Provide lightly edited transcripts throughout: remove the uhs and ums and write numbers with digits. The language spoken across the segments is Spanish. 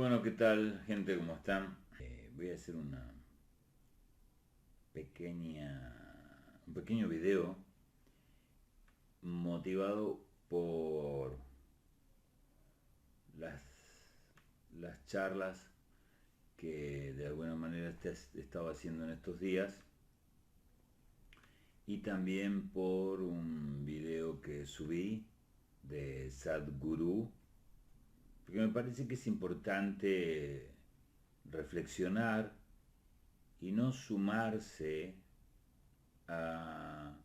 Bueno, ¿qué tal, gente? ¿Cómo están? Voy a hacer un pequeño video motivado por las, las charlas que de alguna manera he estado haciendo en estos días y también por un video que subí de Sadhguru, porque me parece que es importante reflexionar y no sumarse a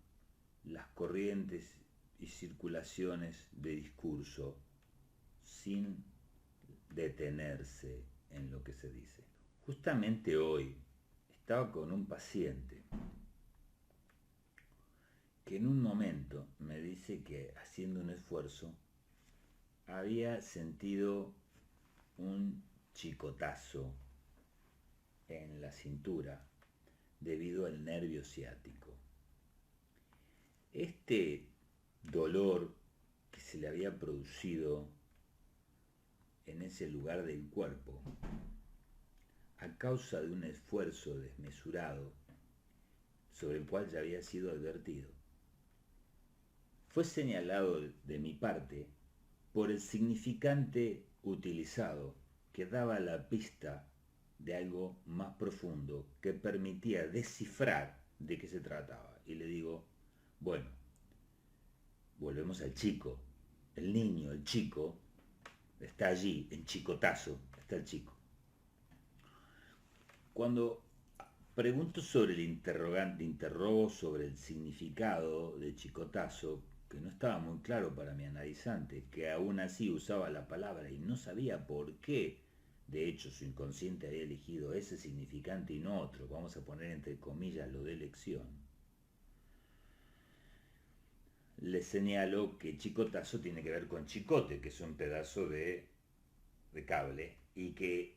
las corrientes y circulaciones de discurso sin detenerse en lo que se dice. Justamente hoy estaba con un paciente que en un momento me dice que haciendo un esfuerzo había sentido un chicotazo en la cintura debido al nervio ciático. Este dolor que se le había producido en ese lugar del cuerpo a causa de un esfuerzo desmesurado sobre el cual ya había sido advertido, fue señalado de mi parte por el significante utilizado que daba la pista de algo más profundo que permitía descifrar de qué se trataba. Y le digo, bueno, volvemos al chico, el niño, el chico, está allí, en chicotazo, está el chico. Cuando pregunto sobre el interrogante, interrogo sobre el significado de chicotazo, que no estaba muy claro para mi analizante, que aún así usaba la palabra y no sabía por qué. De hecho, su inconsciente había elegido ese significante y no otro, vamos a poner entre comillas lo de elección. Le señalo que chicotazo tiene que ver con chicote, que es un pedazo de cable, y que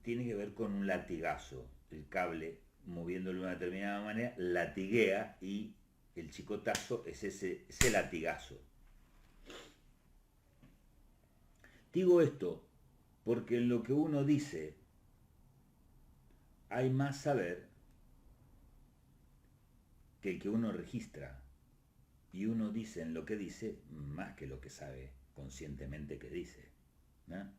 tiene que ver con un latigazo. El cable, moviéndolo de una determinada manera, latiguea y el chicotazo es ese latigazo. Digo esto porque en lo que uno dice hay más saber que el que uno registra. Y uno dice en lo que dice más que lo que sabe conscientemente que dice, ¿no?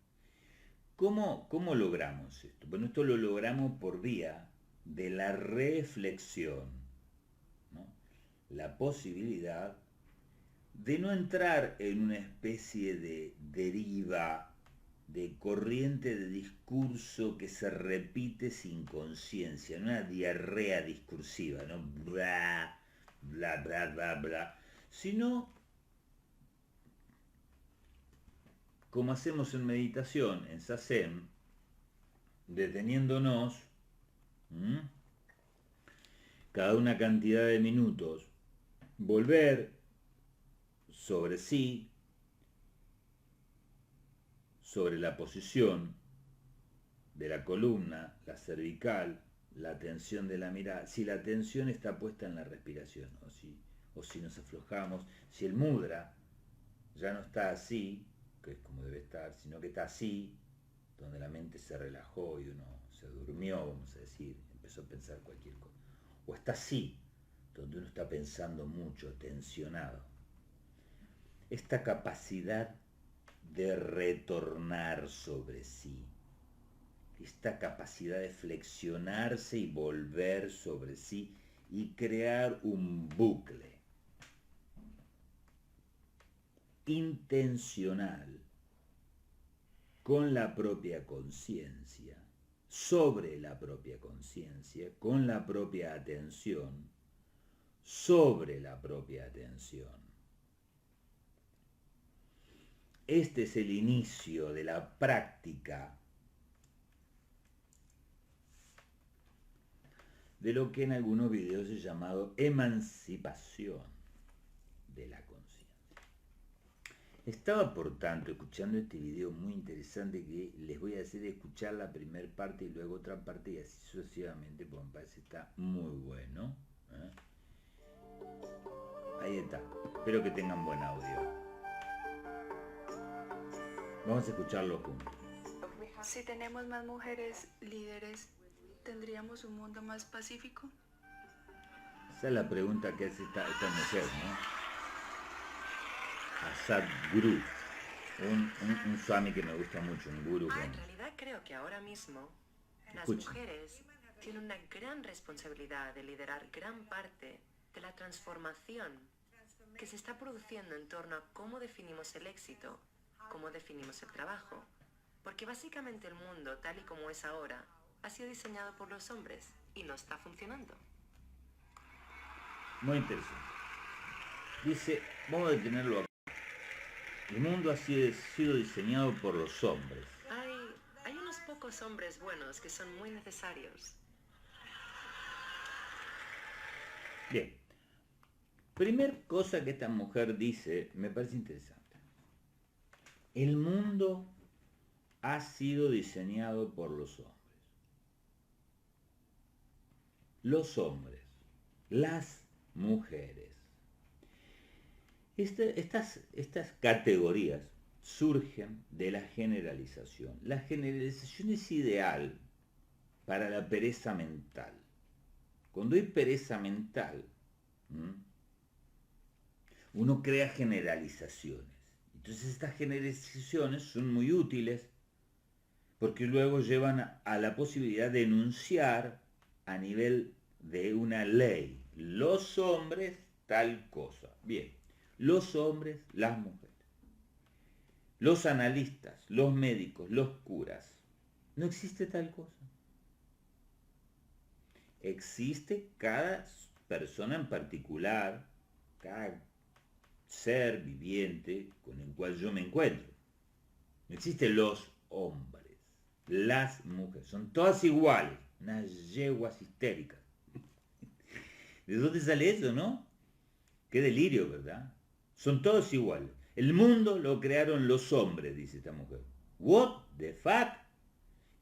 ¿Cómo logramos esto? Bueno, esto lo logramos por vía de la reflexión, ¿no? La posibilidad de no entrar en una especie de deriva, de corriente de discurso que se repite sin conciencia, en una diarrea discursiva, ¿no? Bla, bla, bla, bla, bla, sino como hacemos en meditación, en Zazen, deteniéndonos cada una cantidad de minutos, volver sobre sí, sobre la posición de la columna, la cervical, la tensión de la mirada, si la atención está puesta en la respiración, o si nos aflojamos, si el mudra ya no está así, que es como debe estar, sino que está así, donde la mente se relajó y uno se durmió, vamos a decir, empezó a pensar cualquier cosa. O está así, donde uno está pensando mucho, tensionado. Esta capacidad de retornar sobre sí, esta capacidad de flexionarse y volver sobre sí y crear un bucle intencional con la propia conciencia, sobre la propia conciencia, con la propia atención, sobre la propia atención. Este es el inicio de la práctica de lo que en algunos videos he llamado emancipación de la conciencia. Estaba, por tanto, escuchando este video muy interesante que les voy a hacer escuchar la primera parte y luego otra parte y así sucesivamente, porque me parece que está muy bueno. Ahí está. Espero que tengan buen audio. Vamos a escucharlo juntos. Si tenemos más mujeres líderes, ¿tendríamos un mundo más pacífico? Esa es la pregunta que hace esta mujer, ¿no? Asad Guru, un swami que me gusta mucho, un guru que... En realidad creo que ahora mismo las Escuchen. mujeres tienen una gran responsabilidad de liderar gran parte de la transformación que se está produciendo en torno a cómo definimos el éxito, cómo definimos el trabajo. Porque básicamente el mundo, tal y como es ahora, ha sido diseñado por los hombres y no está funcionando. Muy interesante. Dice, vamos a detenerlo acá. El mundo ha sido diseñado por los hombres. Hay unos pocos hombres buenos que son muy necesarios. Bien. Primer cosa que esta mujer dice, me parece interesante. El mundo ha sido diseñado por los hombres. Los hombres, las mujeres. Estas categorías surgen de la generalización. La generalización es ideal para la pereza mental. Cuando hay pereza mental, uno crea generalizaciones. Entonces estas generalizaciones son muy útiles porque luego llevan a la posibilidad de enunciar a nivel de una ley. Los hombres, tal cosa. Bien, los hombres, las mujeres. Los analistas, los médicos, los curas. No existe tal cosa. Existe cada persona en particular, cada ser viviente con el cual yo me encuentro. No existen los hombres, las mujeres, son todas iguales, unas yeguas histéricas. ¿De dónde sale eso, no? Qué delirio, ¿verdad? Son todos iguales. El mundo lo crearon los hombres, dice esta mujer. What the fuck?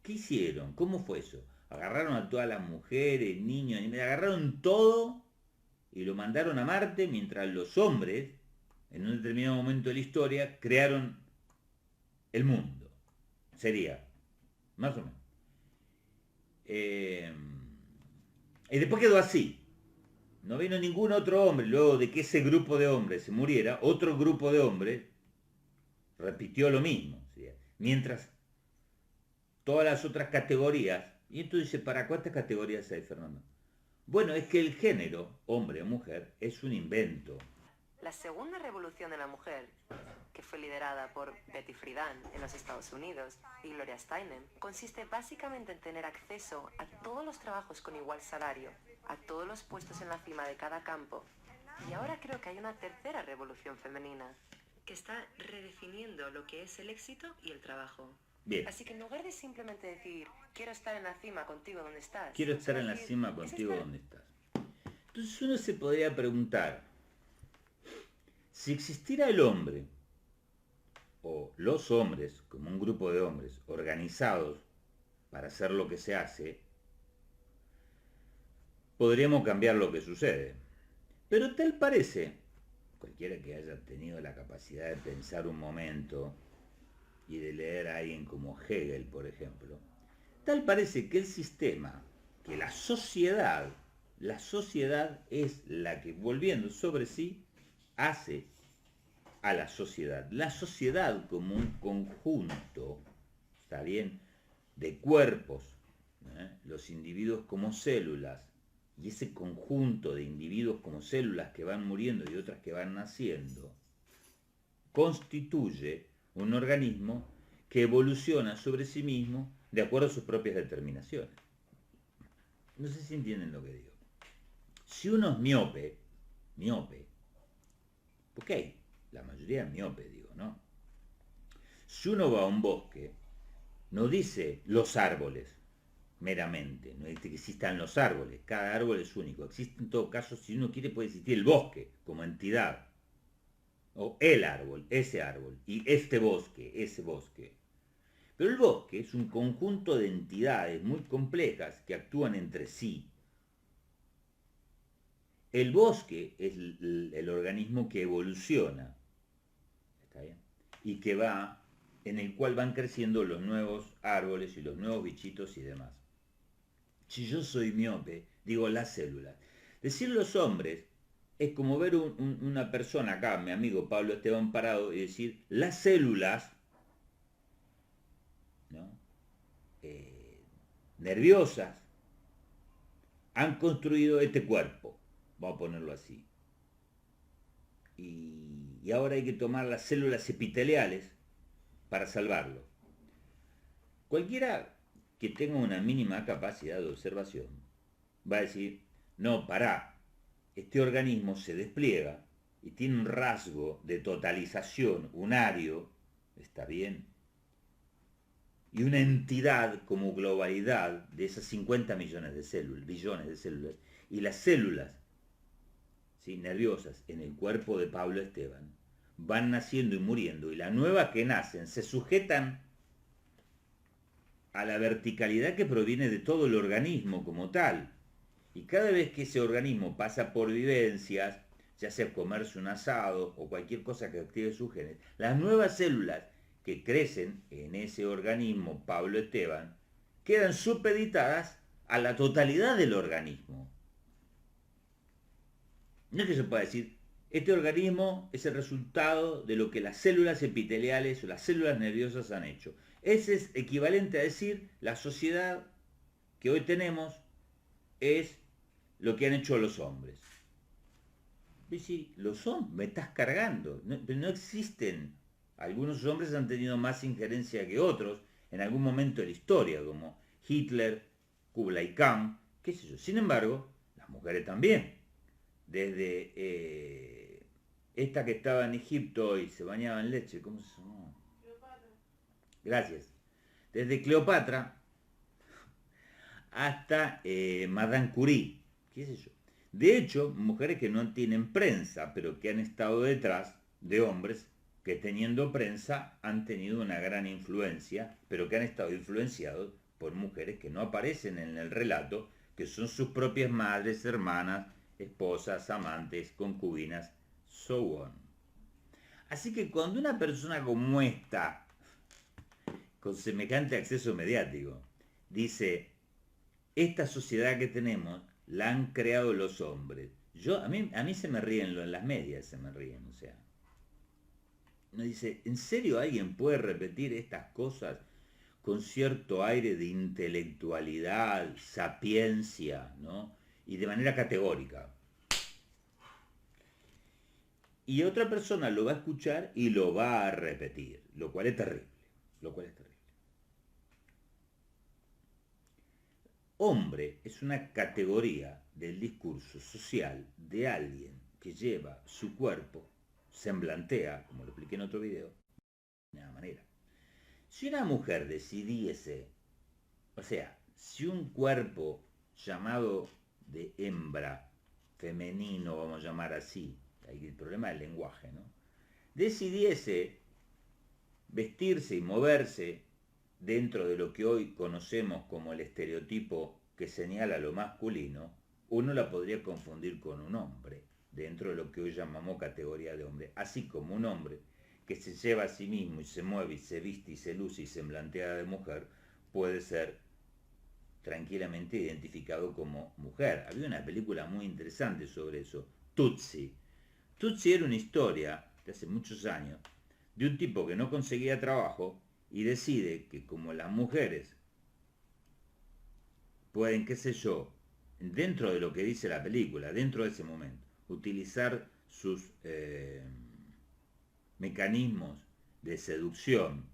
¿Qué hicieron? ¿Cómo fue eso? Agarraron a todas las mujeres, niños, agarraron todo y lo mandaron a Marte mientras los hombres, en un determinado momento de la historia, crearon el mundo. Sería, más o menos. Y después quedó así. No vino ningún otro hombre. Luego de que ese grupo de hombres se muriera, otro grupo de hombres repitió lo mismo. ¿Sí? Mientras todas las otras categorías. Y entonces dice, ¿para cuántas categorías hay, Fernando? Bueno, es que el género, hombre o mujer, es un invento. La segunda revolución de la mujer, que fue liderada por Betty Friedan en los Estados Unidos y Gloria Steinem, consiste básicamente en tener acceso a todos los trabajos con igual salario, a todos los puestos en la cima de cada campo. Y ahora creo que hay una tercera revolución femenina, que está redefiniendo lo que es el éxito y el trabajo. Bien. Así que en lugar de simplemente decir, quiero estar en la cima contigo donde estás. Quiero estar en la cima contigo donde estás. Entonces uno se podría preguntar, si existiera el hombre, o los hombres, como un grupo de hombres organizados para hacer lo que se hace, podríamos cambiar lo que sucede. Pero tal parece, cualquiera que haya tenido la capacidad de pensar un momento y de leer a alguien como Hegel, por ejemplo, tal parece que el sistema, que la sociedad es la que, volviendo sobre sí, hace a la sociedad. La sociedad como un conjunto, ¿está bien?, de cuerpos, los individuos como células, y ese conjunto de individuos como células que van muriendo y otras que van naciendo, constituye un organismo que evoluciona sobre sí mismo de acuerdo a sus propias determinaciones. No sé si entienden lo que digo. Si uno es miope, ok, la mayoría es miope, digo, ¿no? Si uno va a un bosque, no dice los árboles, meramente, no dice que existan los árboles, cada árbol es único. Existe en todo caso, si uno quiere, puede existir el bosque como entidad, o el árbol, ese árbol, y este bosque, ese bosque. Pero el bosque es un conjunto de entidades muy complejas que actúan entre sí. El bosque es el organismo que evoluciona, ¿está bien?, y que va en el cual van creciendo los nuevos árboles y los nuevos bichitos y demás. Si yo soy miope, digo las células. Decir los hombres es como ver una persona acá, mi amigo Pablo Esteban Parado, y decir las células, ¿no? Nerviosas han construido este cuerpo, vamos a ponerlo así. Y ahora hay que tomar las células epiteliales para salvarlo. Cualquiera que tenga una mínima capacidad de observación va a decir, no, pará, este organismo se despliega y tiene un rasgo de totalización unario, está bien, y una entidad como globalidad de esas 50 millones de células, billones de células, y las células, ¿sí?, nerviosas en el cuerpo de Pablo Esteban van naciendo y muriendo, y las nuevas que nacen se sujetan a la verticalidad que proviene de todo el organismo como tal. Y cada vez que ese organismo pasa por vivencias, ya sea comerse un asado o cualquier cosa que active sus genes, las nuevas células que crecen en ese organismo, Pablo Esteban, quedan supeditadas a la totalidad del organismo. No es que se pueda decir, este organismo es el resultado de lo que las células epiteliales o las células nerviosas han hecho. Ese es equivalente a decir, la sociedad que hoy tenemos es lo que han hecho los hombres. Y si los hombres, me estás cargando, pero no existen. Algunos hombres han tenido más injerencia que otros en algún momento de la historia, como Hitler, Kublai Khan, qué sé yo. Sin embargo, las mujeres también. Desde esta que estaba en Egipto y se bañaba en leche, ¿cómo se llamó? Cleopatra. Gracias. Desde Cleopatra hasta Madame Curie, qué sé yo. De hecho, mujeres que no tienen prensa, pero que han estado detrás de hombres que teniendo prensa han tenido una gran influencia, pero que han estado influenciados por mujeres que no aparecen en el relato, que son sus propias madres, hermanas, esposas, amantes, concubinas, so on. Así que cuando una persona como esta, con semejante acceso mediático, dice, esta sociedad que tenemos la han creado los hombres. A mí se me ríen, en las medias se me ríen, o sea. Uno dice, ¿en serio alguien puede repetir estas cosas con cierto aire de intelectualidad, sapiencia, ¿no? Y de manera categórica? Y otra persona lo va a escuchar y lo va a repetir, lo cual es terrible, Hombre es una categoría del discurso social de alguien que lleva su cuerpo, semblantea, como lo expliqué en otro video, de una manera. Si una mujer decidiese, o sea, si un cuerpo llamado de hembra, femenino, vamos a llamar así, ahí el problema del lenguaje, ¿no?, decidiese vestirse y moverse dentro de lo que hoy conocemos como el estereotipo que señala lo masculino, uno la podría confundir con un hombre, dentro de lo que hoy llamamos categoría de hombre, así como un hombre que se lleva a sí mismo y se mueve y se viste y se luce y se semblantea de mujer, puede ser tranquilamente identificado como mujer. Había una película muy interesante sobre eso, Tootsie. Tootsie era una historia de hace muchos años de un tipo que no conseguía trabajo y decide que como las mujeres pueden, qué sé yo, dentro de lo que dice la película, dentro de ese momento, utilizar sus mecanismos de seducción,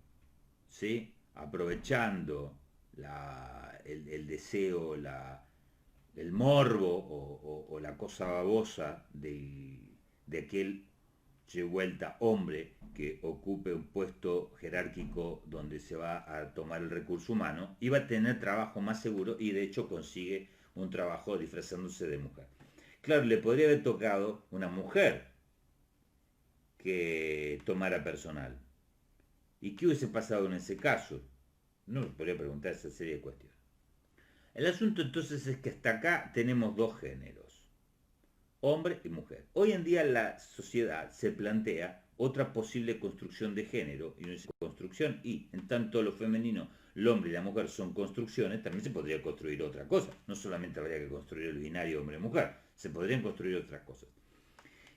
¿sí?, aprovechando el deseo, el morbo o la cosa babosa de aquel vuelta hombre que ocupe un puesto jerárquico donde se va a tomar el recurso humano, iba a tener trabajo más seguro y de hecho consigue un trabajo disfrazándose de mujer. Claro, le podría haber tocado una mujer que tomara personal. ¿Y qué hubiese pasado en ese caso? No podría preguntar esa serie de cuestiones. El asunto entonces es que hasta acá tenemos dos géneros. hombre y mujer. Hoy en día la sociedad se plantea otra posible construcción de género, y no es construcción, y en tanto lo femenino, el hombre y la mujer son construcciones, también se podría construir otra cosa. No solamente habría que construir el binario hombre-mujer, se podrían construir otras cosas.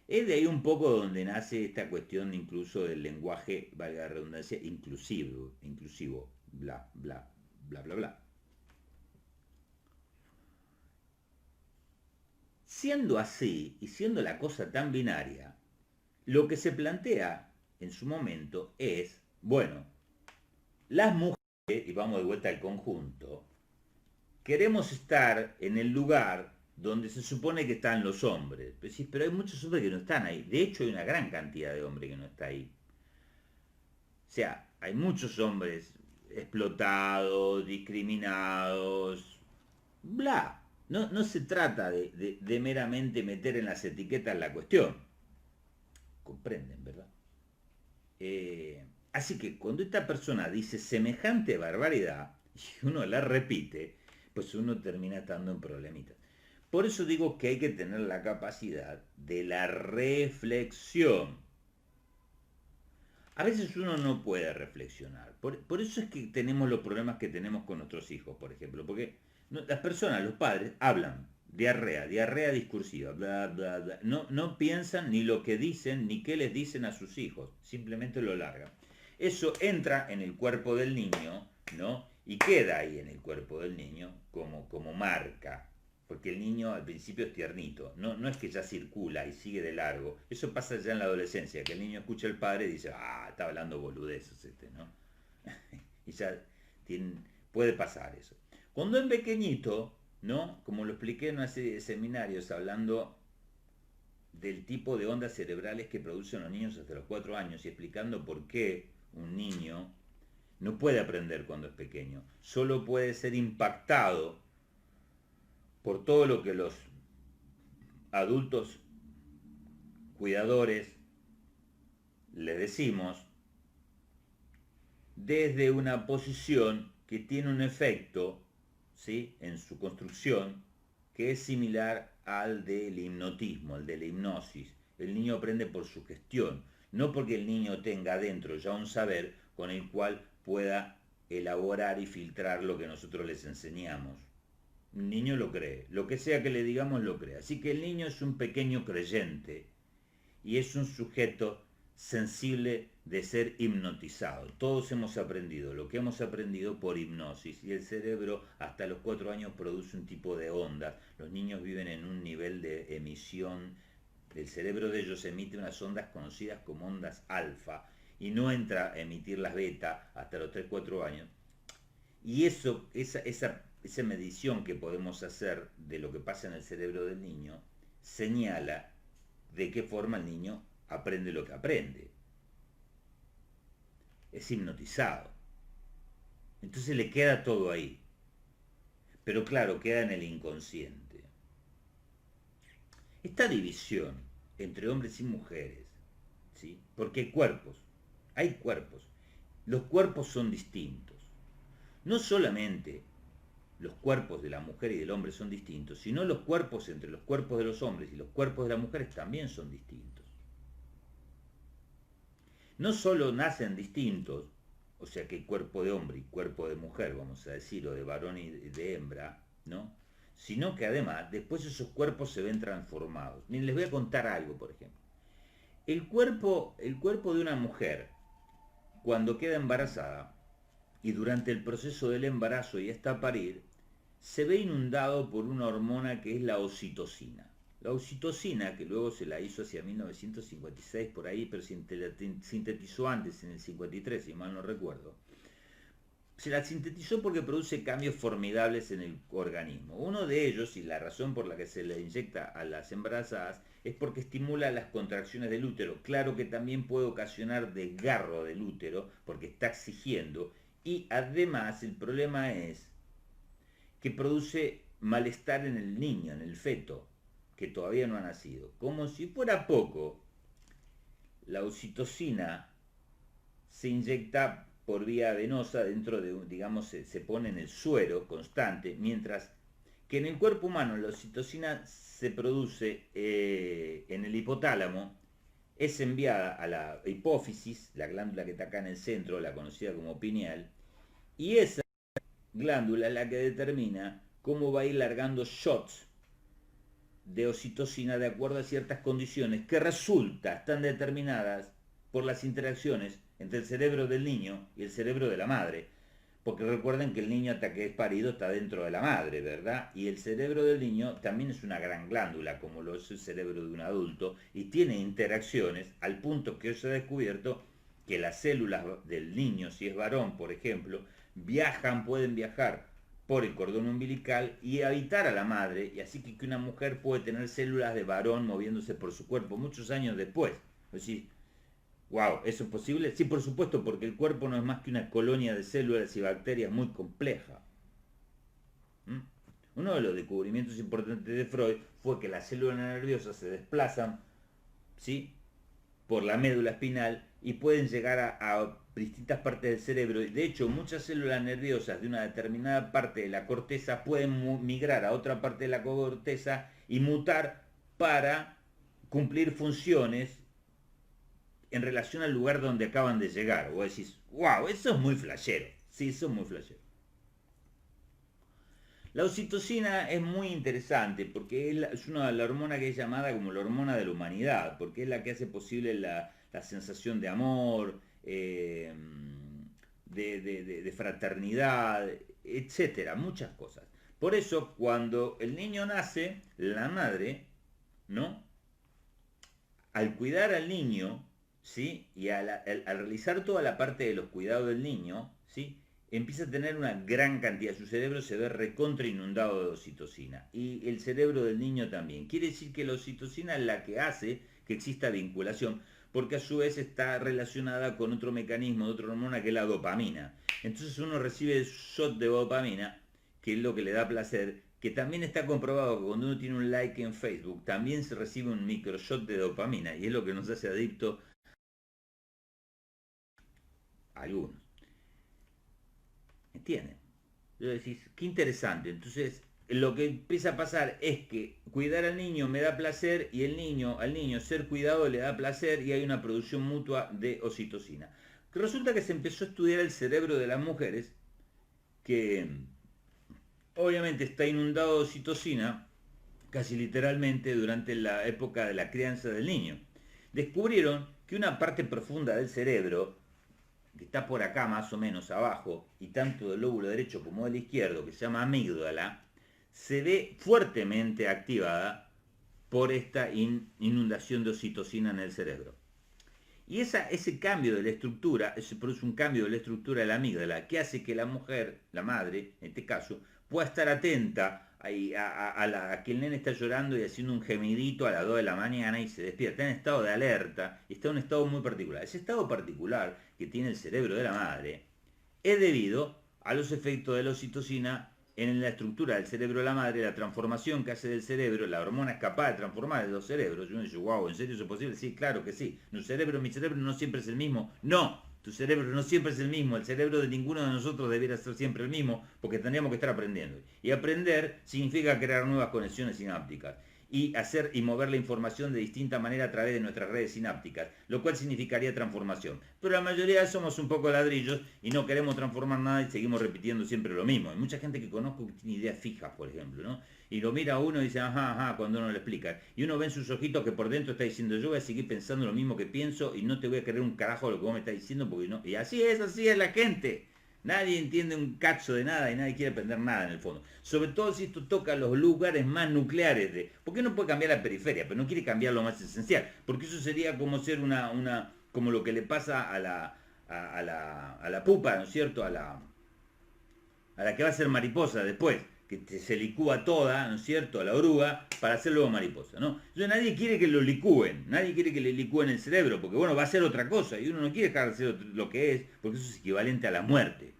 Es de ahí un poco donde nace esta cuestión incluso del lenguaje, valga la redundancia, inclusivo, bla, bla, bla, bla, bla. Siendo así, y siendo la cosa tan binaria, lo que se plantea en su momento es, bueno, las mujeres, y vamos de vuelta al conjunto, queremos estar en el lugar donde se supone que están los hombres. Pero hay muchos hombres que no están ahí. De hecho, hay una gran cantidad de hombres que no está ahí. O sea, hay muchos hombres explotados, discriminados, bla. No se trata de meramente meter en las etiquetas la cuestión. Comprenden, ¿verdad? Así que cuando esta persona dice semejante barbaridad y uno la repite, pues uno termina estando en problemitas. Por eso digo que hay que tener la capacidad de la reflexión. A veces uno no puede reflexionar. Por eso es que tenemos los problemas que tenemos con nuestros hijos, por ejemplo. Porque las personas, los padres, hablan. Diarrea discursiva, bla, bla, bla. No piensan ni lo que dicen, ni qué les dicen a sus hijos. Simplemente lo largan. Eso entra en el cuerpo del niño, ¿no? Y queda ahí en el cuerpo del niño como marca. Porque el niño al principio es tiernito, no es que ya circula y sigue de largo. Eso pasa ya en la adolescencia, que el niño escucha al padre y dice, está hablando boludeces ¿no? Y ya puede pasar eso. Cuando es pequeñito, ¿no? Como lo expliqué en una serie de seminarios hablando del tipo de ondas cerebrales que producen los niños hasta los 4 años y explicando por qué un niño no puede aprender cuando es pequeño, solo puede ser impactado por todo lo que los adultos cuidadores le decimos desde una posición que tiene un efecto, ¿sí?, en su construcción que es similar al del hipnotismo, al de la hipnosis. El niño aprende por sugestión, no porque el niño tenga adentro ya un saber con el cual pueda elaborar y filtrar lo que nosotros les enseñamos. Un niño lo cree, lo que sea que le digamos lo cree. Así que el niño es un pequeño creyente y es un sujeto sensible de ser hipnotizado. Todos hemos aprendido lo que hemos aprendido por hipnosis y el cerebro hasta los 4 años produce un tipo de ondas. Los niños viven en un nivel de emisión, el cerebro de ellos emite unas ondas conocidas como ondas alfa y no entra a emitir las beta hasta los 3-4 años. Y esa medición que podemos hacer de lo que pasa en el cerebro del niño señala de qué forma el niño aprende lo que aprende. Es hipnotizado. Entonces le queda todo ahí. Pero claro, queda en el inconsciente. Esta división entre hombres y mujeres, ¿sí?, porque hay cuerpos. Los cuerpos son distintos. No solamente los cuerpos de la mujer y del hombre son distintos, sino los cuerpos entre los cuerpos de los hombres y los cuerpos de las mujeres también son distintos. No solo nacen distintos, o sea que hay cuerpo de hombre y cuerpo de mujer, vamos a decir, o de varón y de hembra, ¿no?, sino que además después esos cuerpos se ven transformados. Miren, les voy a contar algo, por ejemplo. El cuerpo de una mujer, cuando queda embarazada, y durante el proceso del embarazo y hasta parir, se ve inundado por una hormona que es la oxitocina. La oxitocina, que luego se la hizo hacia 1956 por ahí, pero sintetizó antes, en el 53, si mal no recuerdo. Se la sintetizó porque produce cambios formidables en el organismo. Uno de ellos, y la razón por la que se le inyecta a las embarazadas, es porque estimula las contracciones del útero. Claro que también puede ocasionar desgarro del útero, porque está exigiendo. Y además el problema es que produce malestar en el niño, en el feto, que todavía no ha nacido. Como si fuera poco, la oxitocina se inyecta por vía venosa dentro de, digamos, se pone en el suero constante, mientras que en el cuerpo humano la oxitocina se produce en el hipotálamo, es enviada a la hipófisis, la glándula que está acá en el centro, la conocida como pineal, y esa glándula es la que determina cómo va a ir largando shots de oxitocina de acuerdo a ciertas condiciones que están determinadas por las interacciones entre el cerebro del niño y el cerebro de la madre. Porque recuerden que el niño hasta que es parido está dentro de la madre, ¿verdad? Y el cerebro del niño también es una gran glándula, como lo es el cerebro de un adulto, y tiene interacciones al punto que hoy se ha descubierto que las células del niño, si es varón, por ejemplo, pueden viajar por el cordón umbilical y habitar a la madre, y así que una mujer puede tener células de varón moviéndose por su cuerpo muchos años después. Es decir, wow, ¿eso es posible? Sí, por supuesto, porque el cuerpo no es más que una colonia de células y bacterias muy compleja. Uno de los descubrimientos importantes de Freud fue que las células nerviosas se desplazan, ¿sí?, por la médula espinal y pueden llegar a distintas partes del cerebro. De hecho, muchas células nerviosas de una determinada parte de la corteza pueden migrar a otra parte de la corteza y mutar para cumplir funciones en relación al lugar donde acaban de llegar. O decís, wow, eso es muy flashero. Sí, eso es muy flashero. La oxitocina es muy interesante porque es la hormona que es llamada como la hormona de la humanidad, porque es la que hace posible la sensación de amor, de fraternidad, etcétera, muchas cosas. Por eso, cuando el niño nace, la madre, ¿no?, al cuidar al niño, ¿sí?, y al realizar toda la parte de los cuidados del niño, ¿sí?, empieza a tener una gran cantidad, su cerebro se ve recontra inundado de oxitocina, y el cerebro del niño también. Quiere decir que la oxitocina es la que hace que exista vinculación, porque a su vez está relacionada con otro mecanismo, de otra hormona que es la dopamina. Entonces uno recibe shot de dopamina, que es lo que le da placer, que también está comprobado que cuando uno tiene un like en Facebook, también se recibe un microshot de dopamina, y es lo que nos hace adicto a algunos. ¿Entienden? Entonces decís, qué interesante. Entonces, lo que empieza a pasar es que cuidar al niño me da placer y al niño ser cuidado le da placer y hay una producción mutua de oxitocina. Resulta que se empezó a estudiar el cerebro de las mujeres, que obviamente está inundado de oxitocina, casi literalmente durante la época de la crianza del niño. Descubrieron que una parte profunda del cerebro, que está por acá más o menos abajo, y tanto del lóbulo derecho como del izquierdo, que se llama amígdala, se ve fuertemente activada por esta inundación de oxitocina en el cerebro. Y ese cambio de la estructura, se produce un cambio de la estructura de la amígdala, que hace que la mujer, la madre, en este caso, pueda estar atenta a que el nene está llorando y haciendo un gemidito a las 2 de la mañana y se despierta en estado de alerta y está en un estado muy particular. Ese estado particular que tiene el cerebro de la madre es debido a los efectos de la oxitocina en la estructura del cerebro de la madre, la transformación que hace del cerebro, la hormona es capaz de transformar los cerebros. Y uno dice, wow, ¿en serio eso es posible? Sí, claro que sí. Mi cerebro no siempre es el mismo. No, tu cerebro no siempre es el mismo. El cerebro de ninguno de nosotros debiera ser siempre el mismo, porque tendríamos que estar aprendiendo. Y aprender significa crear nuevas conexiones sinápticas y hacer y mover la información de distinta manera a través de nuestras redes sinápticas, lo cual significaría transformación. Pero la mayoría somos un poco ladrillos y no queremos transformar nada y seguimos repitiendo siempre lo mismo. Hay mucha gente que conozco que tiene ideas fijas, por ejemplo, ¿no? Y lo mira a uno y dice, ajá, ajá, cuando uno le explica. Y uno ve en sus ojitos que por dentro está diciendo, yo voy a seguir pensando lo mismo que pienso y no te voy a creer un carajo de lo que vos me estás diciendo, porque no. Y así es la gente. Nadie entiende un cacho de nada y nadie quiere aprender nada en el fondo. Sobre todo si esto toca los lugares más nucleares de... Porque uno puede cambiar la periferia, pero no quiere cambiar lo más esencial. Porque eso sería como ser como lo que le pasa a la pupa, ¿no es cierto? A la que va a ser mariposa después, que se licúa toda, ¿no es cierto?, a la oruga, para hacer luego mariposa, ¿no? Entonces nadie quiere que lo licúen, nadie quiere que le licúen el cerebro, porque bueno, va a ser otra cosa, y uno no quiere dejar de ser lo que es, porque eso es equivalente a la muerte.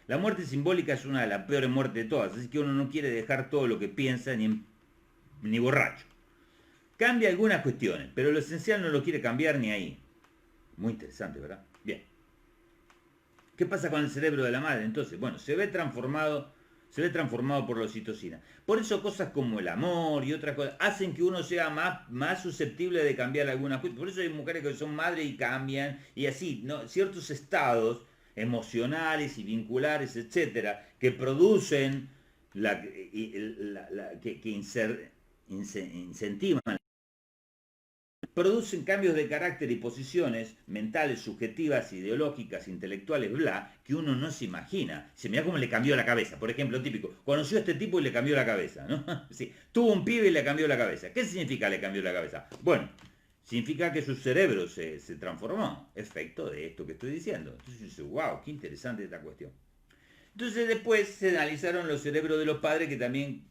La muerte simbólica es una de las peores muertes de todas, así que uno no quiere dejar todo lo que piensa ni borracho. Cambia algunas cuestiones, pero lo esencial no lo quiere cambiar ni ahí. Muy interesante, ¿verdad? Bien. ¿Qué pasa con el cerebro de la madre? Entonces, bueno, se ve transformado, se ve transformado por la oxitocina. Por eso cosas como el amor y otras cosas hacen que uno sea más susceptible de cambiar algunas cosas. Por eso hay mujeres que son madres y cambian, y así, ¿no? Ciertos estados emocionales y vinculares, etcétera, que producen, incentivan, producen cambios de carácter y posiciones mentales, subjetivas, ideológicas, intelectuales, bla, que uno no se imagina. Se mira cómo le cambió la cabeza. Por ejemplo, típico, conoció a este tipo y le cambió la cabeza, ¿no? Sí, tuvo un pibe y le cambió la cabeza. ¿Qué significa le cambió la cabeza? Bueno, significa que su cerebro se transformó, efecto de esto que estoy diciendo. Entonces dice, wow, qué interesante esta cuestión. Entonces después se analizaron los cerebros de los padres, que también,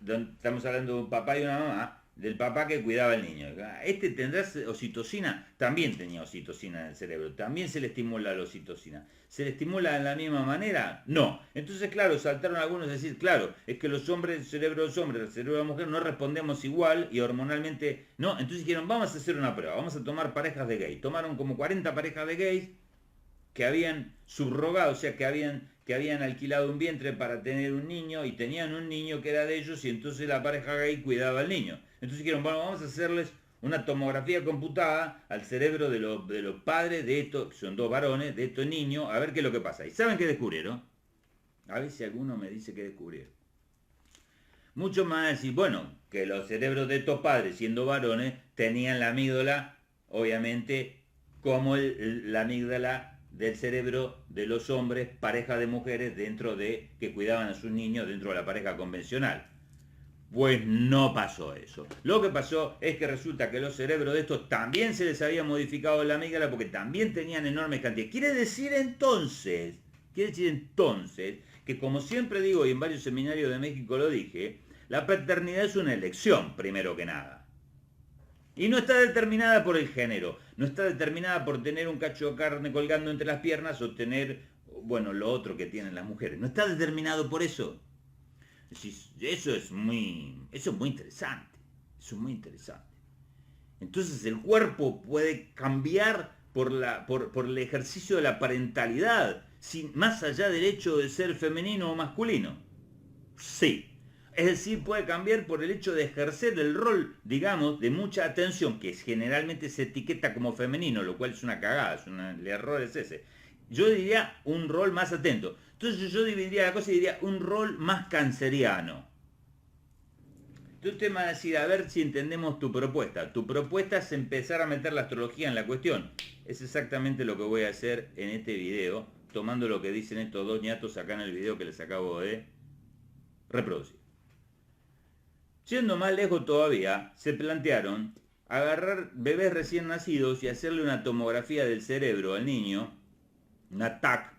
estamos hablando de un papá y una mamá, del papá que cuidaba al niño. ¿Este tendrá oxitocina? También tenía oxitocina en el cerebro, también se le estimula la oxitocina. ¿Se le estimula de la misma manera? No. Entonces, claro, saltaron algunos a decir, claro, es que los hombres, el cerebro de los hombres, el cerebro de la mujer, no respondemos igual y hormonalmente no. Entonces dijeron, vamos a hacer una prueba, vamos a tomar parejas de gays. Tomaron como 40 parejas de gays que habían subrogado, o sea, que habían alquilado un vientre para tener un niño y tenían un niño que era de ellos y entonces la pareja gay cuidaba al niño. Entonces dijeron, bueno, vamos a hacerles una tomografía computada al cerebro de los padres de estos, que son dos varones, de estos niños, a ver qué es lo que pasa. ¿Y saben qué descubrieron? A ver si alguno me dice qué descubrieron. Muchos me van a decir, bueno, que los cerebros de estos padres, siendo varones, tenían la amígdala, obviamente, como la amígdala del cerebro de los hombres, pareja de mujeres, dentro de que cuidaban a sus niños dentro de la pareja convencional. Pues no pasó eso. Lo que pasó es que resulta que los cerebros de estos también se les había modificado la amígdala porque también tenían enormes cantidades. Quiere decir entonces que, como siempre digo y en varios seminarios de México lo dije, la paternidad es una elección, primero que nada. Y no está determinada por el género, no está determinada por tener un cacho de carne colgando entre las piernas o tener, bueno, lo otro que tienen las mujeres. No está determinado por eso. Eso es muy interesante. Eso es muy interesante. Entonces el cuerpo puede cambiar por el ejercicio de la parentalidad, más allá del hecho de ser femenino o masculino. Sí. Es decir, puede cambiar por el hecho de ejercer el rol, digamos, de mucha atención, que generalmente se etiqueta como femenino, lo cual es una cagada, el error es ese. Yo diría un rol más atento. Entonces yo dividiría la cosa y diría un rol más canceriano. Entonces usted me va a decir, a ver si entendemos tu propuesta. Tu propuesta es empezar a meter la astrología en la cuestión. Es exactamente lo que voy a hacer en este video, tomando lo que dicen estos dos ñatos acá en el video que les acabo de reproducir. Siendo más lejos todavía, se plantearon agarrar bebés recién nacidos y hacerle una tomografía del cerebro al niño, una TAC,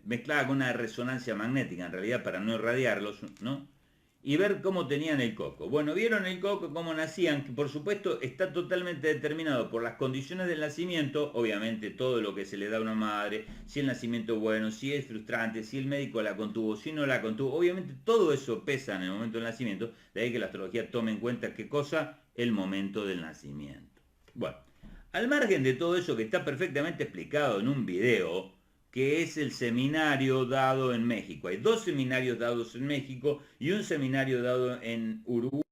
mezclada con una resonancia magnética, en realidad para no irradiarlos, ¿no? Y ver cómo tenían el coco. Bueno, vieron el coco, cómo nacían, que por supuesto está totalmente determinado por las condiciones del nacimiento, obviamente todo lo que se le da a una madre, si el nacimiento es bueno, si es frustrante, si el médico la contuvo, si no la contuvo, obviamente todo eso pesa en el momento del nacimiento, de ahí que la astrología tome en cuenta qué cosa, el momento del nacimiento. Bueno, al margen de todo eso que está perfectamente explicado en un video, que es el seminario dado en México. Hay dos seminarios dados en México y un seminario dado en Uruguay.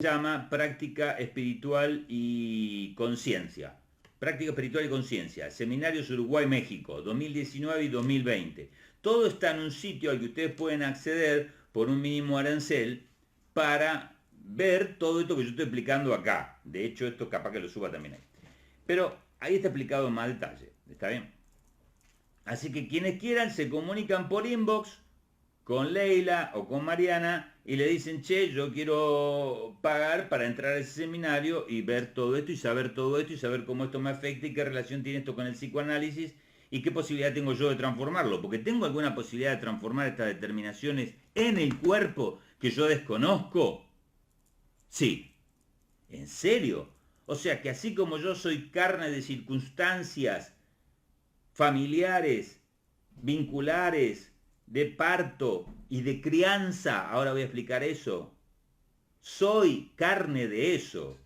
Se llama Práctica Espiritual y Conciencia. Práctica Espiritual y Conciencia. Seminarios Uruguay-México, 2019 y 2020. Todo está en un sitio al que ustedes pueden acceder por un mínimo arancel para ver todo esto que yo estoy explicando acá. De hecho, esto capaz que lo suba también ahí. Pero ahí está explicado en más detalle. ¿Está bien? Así que quienes quieran se comunican por inbox con Leila o con Mariana y le dicen, che, yo quiero pagar para entrar a ese seminario y ver todo esto y saber todo esto y saber cómo esto me afecta y qué relación tiene esto con el psicoanálisis y qué posibilidad tengo yo de transformarlo. Porque tengo alguna posibilidad de transformar estas determinaciones en el cuerpo que yo desconozco. Sí. ¿En serio? O sea que así como yo soy carne de circunstancias familiares, vinculares, de parto y de crianza, ahora voy a explicar eso, soy carne de eso,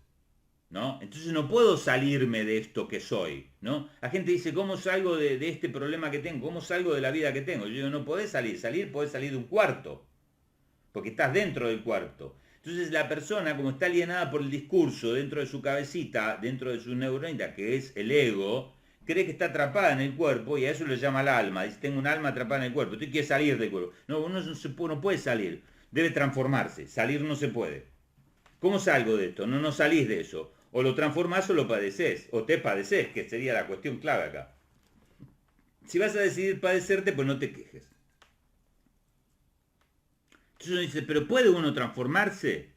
¿no? Entonces no puedo salirme de esto que soy, ¿no? La gente dice, ¿cómo salgo de este problema que tengo? ¿Cómo salgo de la vida que tengo? Yo digo, no podés salir, podés salir de un cuarto, porque estás dentro del cuarto. Entonces la persona, como está alienada por el discurso dentro de su cabecita, dentro de su neuronita, que es el ego, cree que está atrapada en el cuerpo y a eso le llama el alma. Dice, tengo un alma atrapada en el cuerpo, tú quieres salir del cuerpo. No, uno no puede salir, debe transformarse, salir no se puede. ¿Cómo salgo de esto? No salís de eso. O lo transformás o lo padeces, o te padeces, que sería la cuestión clave acá. Si vas a decidir padecerte, pues no te quejes. Entonces uno dice, pero ¿puede uno transformarse?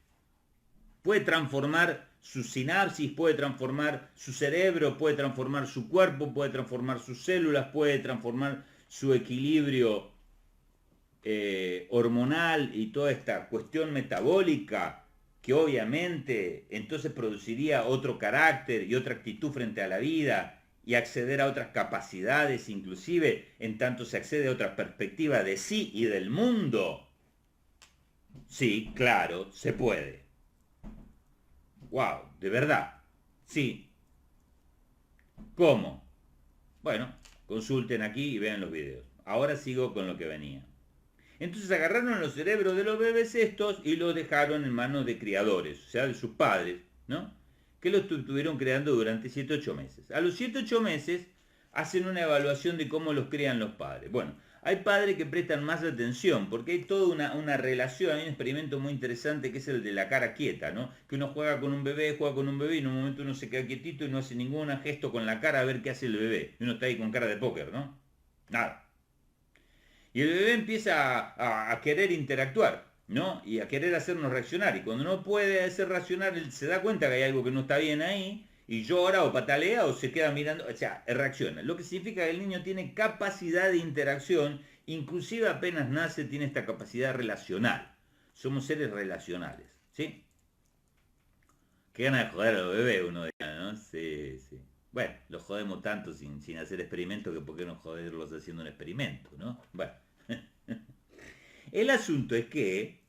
Puede transformar su sinapsis, puede transformar su cerebro, puede transformar su cuerpo, puede transformar sus células, puede transformar su equilibrio hormonal y toda esta cuestión metabólica que obviamente entonces produciría otro carácter y otra actitud frente a la vida y acceder a otras capacidades, inclusive en tanto se accede a otra perspectiva de sí y del mundo. Sí, claro, se puede. Wow, de verdad. Sí. ¿Cómo? Bueno, consulten aquí y vean los videos. Ahora sigo con lo que venía. Entonces agarraron los cerebros de los bebés estos y los dejaron en manos de criadores, o sea, de sus padres, ¿no? Que los estuvieron creando durante 7-8 meses. A los 7-8 meses hacen una evaluación de cómo los crían los padres. Bueno, hay padres que prestan más atención, porque hay toda una relación, hay un experimento muy interesante que es el de la cara quieta, ¿no? Que uno juega con un bebé y en un momento uno se queda quietito y no hace ningún gesto con la cara a ver qué hace el bebé. Y uno está ahí con cara de póker, ¿no? Nada. Y el bebé empieza a querer interactuar, ¿no? Y a querer hacernos reaccionar. Y cuando no puede hacer reaccionar, él se da cuenta que hay algo que no está bien ahí, y llora o patalea o se queda mirando, o sea, reacciona. Lo que significa que el niño tiene capacidad de interacción, inclusive apenas nace tiene esta capacidad relacional. Somos seres relacionales, ¿sí? Qué ganas de joder a los bebés, uno diría, ¿no? Sí, sí. Bueno, los jodemos tanto sin hacer experimentos que por qué no joderlos haciendo un experimento, ¿no? Bueno. El asunto es que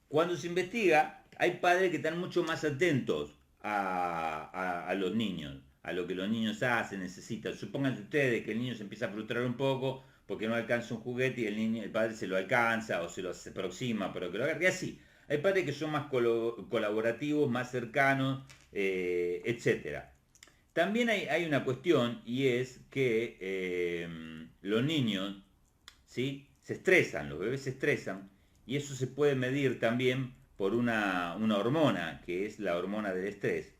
cuando se investiga, hay padres que están mucho más atentos a los niños, a lo que los niños hacen, necesitan. Supongan ustedes que el niño se empieza a frustrar un poco porque no alcanza un juguete y el padre se lo alcanza o se lo aproxima, pero que lo agarre. Y así. Hay padres que son más colaborativos, más cercanos, etcétera. También hay una cuestión y es que los niños, ¿sí? Se estresan, los bebés se estresan y eso se puede medir también por una hormona, que es la hormona del estrés.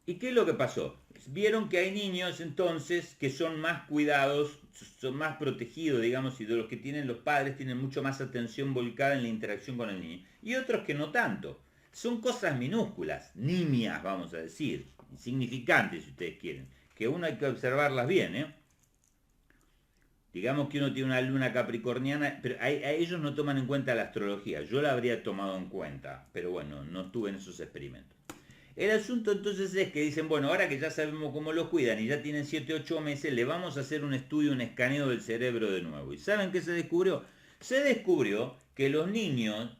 ¿Y qué es lo que pasó? Vieron que hay niños entonces que son más cuidados, son más protegidos, digamos, y de los que tienen los padres tienen mucho más atención volcada en la interacción con el niño. Y otros que no tanto. Son cosas minúsculas, nimias, vamos a decir, insignificantes si ustedes quieren, que uno hay que observarlas bien, ¿eh? Digamos que uno tiene una luna capricorniana, pero a ellos no toman en cuenta la astrología. Yo la habría tomado en cuenta, pero bueno, no estuve en esos experimentos. El asunto entonces es que dicen, bueno, ahora que ya sabemos cómo los cuidan y ya tienen 7-8 meses, le vamos a hacer un estudio, un escaneo del cerebro de nuevo. ¿Y saben qué se descubrió? Se descubrió que los niños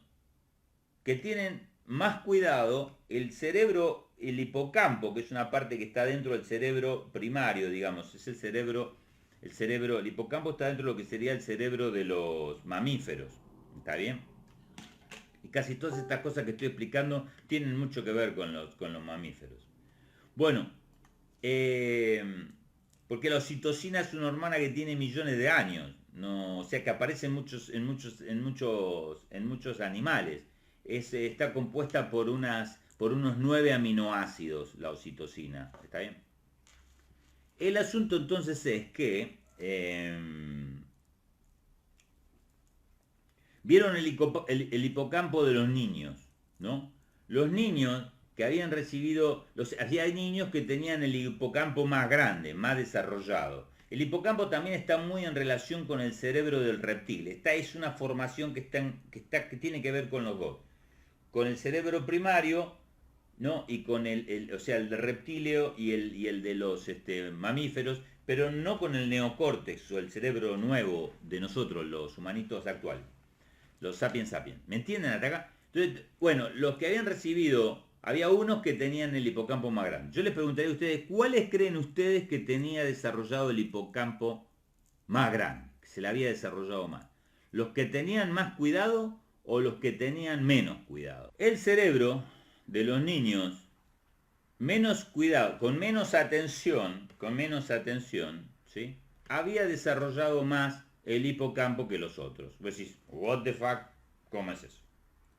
que tienen más cuidado, el cerebro, el hipocampo, que es una parte que está dentro del cerebro primario, digamos, es el cerebro, el hipocampo está dentro de lo que sería el cerebro de los mamíferos, ¿está bien? Y casi todas estas cosas que estoy explicando tienen mucho que ver con los mamíferos. Bueno, porque la oxitocina es una hormona que tiene millones de años, no, o sea que aparece en muchos animales. Está compuesta por unos 9 aminoácidos, la oxitocina, ¿está bien? El asunto entonces es que vieron el hipocampo de los niños, ¿no? Los niños que habían recibido, había niños que tenían el hipocampo más grande, más desarrollado. El hipocampo también está muy en relación con el cerebro del reptil. Esta es una formación que tiene que ver con los dos. Con el cerebro primario, ¿no? Y con o sea, el del reptíleo y el de los mamíferos, pero no con el neocórtex o el cerebro nuevo de nosotros, los humanitos actuales, los sapiens sapiens. ¿Me entienden hasta acá? Entonces, bueno, los que habían recibido había unos que tenían el hipocampo más grande. Yo les preguntaría a ustedes, ¿cuáles creen ustedes que tenía desarrollado el hipocampo más grande? Que se le había desarrollado más. ¿Los que tenían más cuidado o los que tenían menos cuidado? El cerebro de los niños, menos cuidado, con menos atención, ¿sí? Había desarrollado más el hipocampo que los otros. Vos decís, what the fuck, ¿cómo es eso?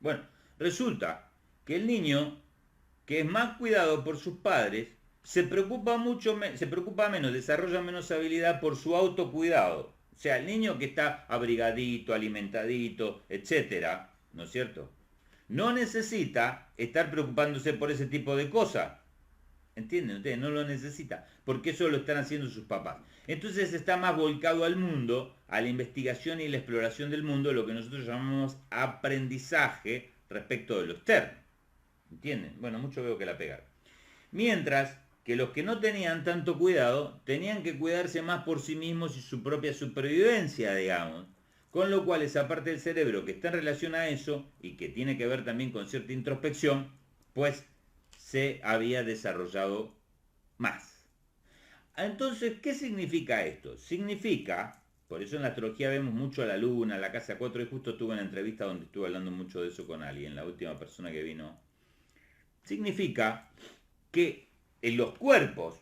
Bueno, resulta que el niño que es más cuidado por sus padres se preocupa menos, desarrolla menos habilidad por su autocuidado. O sea, el niño que está abrigadito, alimentadito, etcétera, ¿no es cierto? No necesita estar preocupándose por ese tipo de cosas. ¿Entienden ustedes? No lo necesita, porque eso lo están haciendo sus papás. Entonces está más volcado al mundo, a la investigación y la exploración del mundo, lo que nosotros llamamos aprendizaje respecto de lo externo. ¿Entienden? Bueno, mucho veo que la pegaron. Mientras que los que no tenían tanto cuidado, tenían que cuidarse más por sí mismos y su propia supervivencia, digamos. Con lo cual esa parte del cerebro que está en relación a eso, y que tiene que ver también con cierta introspección, pues se había desarrollado más. Entonces, ¿qué significa esto? Significa, por eso en la astrología vemos mucho a la luna, a la casa 4, y justo tuve una entrevista donde estuve hablando mucho de eso con alguien, la última persona que vino. Significa que en los cuerpos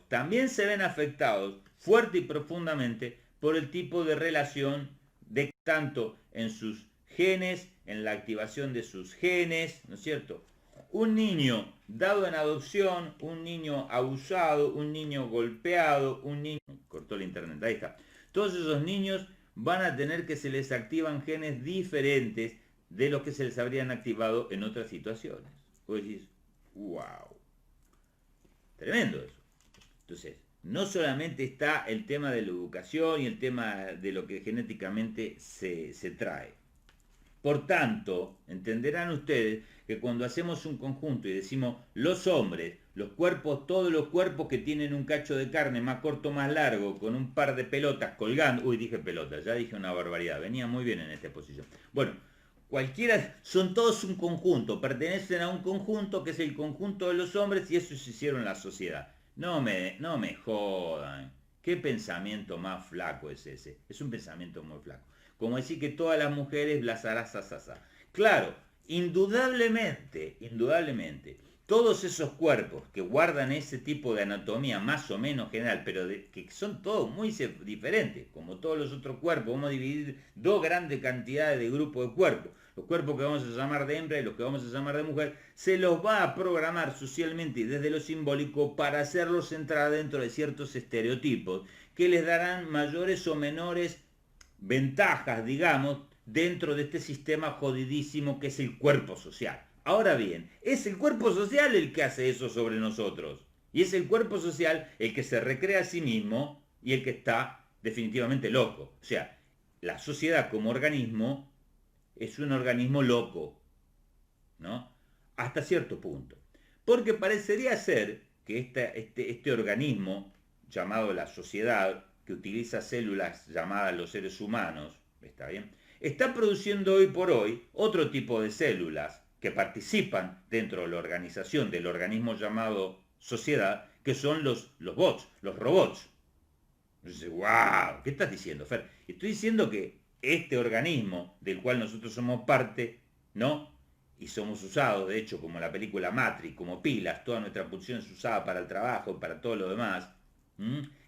también se ven afectados fuerte y profundamente por el tipo de relación de tanto en sus genes, en la activación de sus genes, ¿no es cierto? Un niño dado en adopción, un niño abusado, un niño golpeado, un niño... Cortó el internet, ahí está. Todos esos niños van a tener que se les activan genes diferentes de los que se les habrían activado en otras situaciones. Vos decís, wow. Tremendo eso. Entonces, no solamente está el tema de la educación y el tema de lo que genéticamente se trae. Por tanto, entenderán ustedes que cuando hacemos un conjunto y decimos los hombres, los cuerpos, todos los cuerpos que tienen un cacho de carne más corto, más largo, con un par de pelotas colgando, uy, dije pelotas, ya dije una barbaridad, venía muy bien en esta posición. Bueno, cualquiera, son todos un conjunto, pertenecen a un conjunto que es el conjunto de los hombres y eso se hicieron en la sociedad. No me jodan, ¿qué pensamiento más flaco es ese? Es un pensamiento muy flaco. Como decir que todas las mujeres blasarasasasa. Claro, indudablemente, todos esos cuerpos que guardan ese tipo de anatomía más o menos general, pero que son todos muy diferentes, como todos los otros cuerpos, vamos a dividir dos grandes cantidades de grupos de cuerpos. Los cuerpos que vamos a llamar de hembra y los que vamos a llamar de mujer, se los va a programar socialmente y desde lo simbólico para hacerlos entrar dentro de ciertos estereotipos que les darán mayores o menores ventajas, digamos, dentro de este sistema jodidísimo que es el cuerpo social. Ahora bien, es el cuerpo social el que hace eso sobre nosotros. Y es el cuerpo social el que se recrea a sí mismo y el que está definitivamente loco. O sea, la sociedad como organismo es un organismo loco, ¿no? Hasta cierto punto. Porque parecería ser que este organismo llamado la sociedad, que utiliza células llamadas los seres humanos, ¿está bien? Está produciendo hoy por hoy otro tipo de células que participan dentro de la organización del organismo llamado sociedad, que son los bots, los robots. Entonces, wow, ¿qué estás diciendo, Fer? Estoy diciendo que este organismo del cual nosotros somos parte, ¿no? Y somos usados, de hecho, como la película Matrix, como pilas, toda nuestra pulsión es usada para el trabajo, para todo lo demás,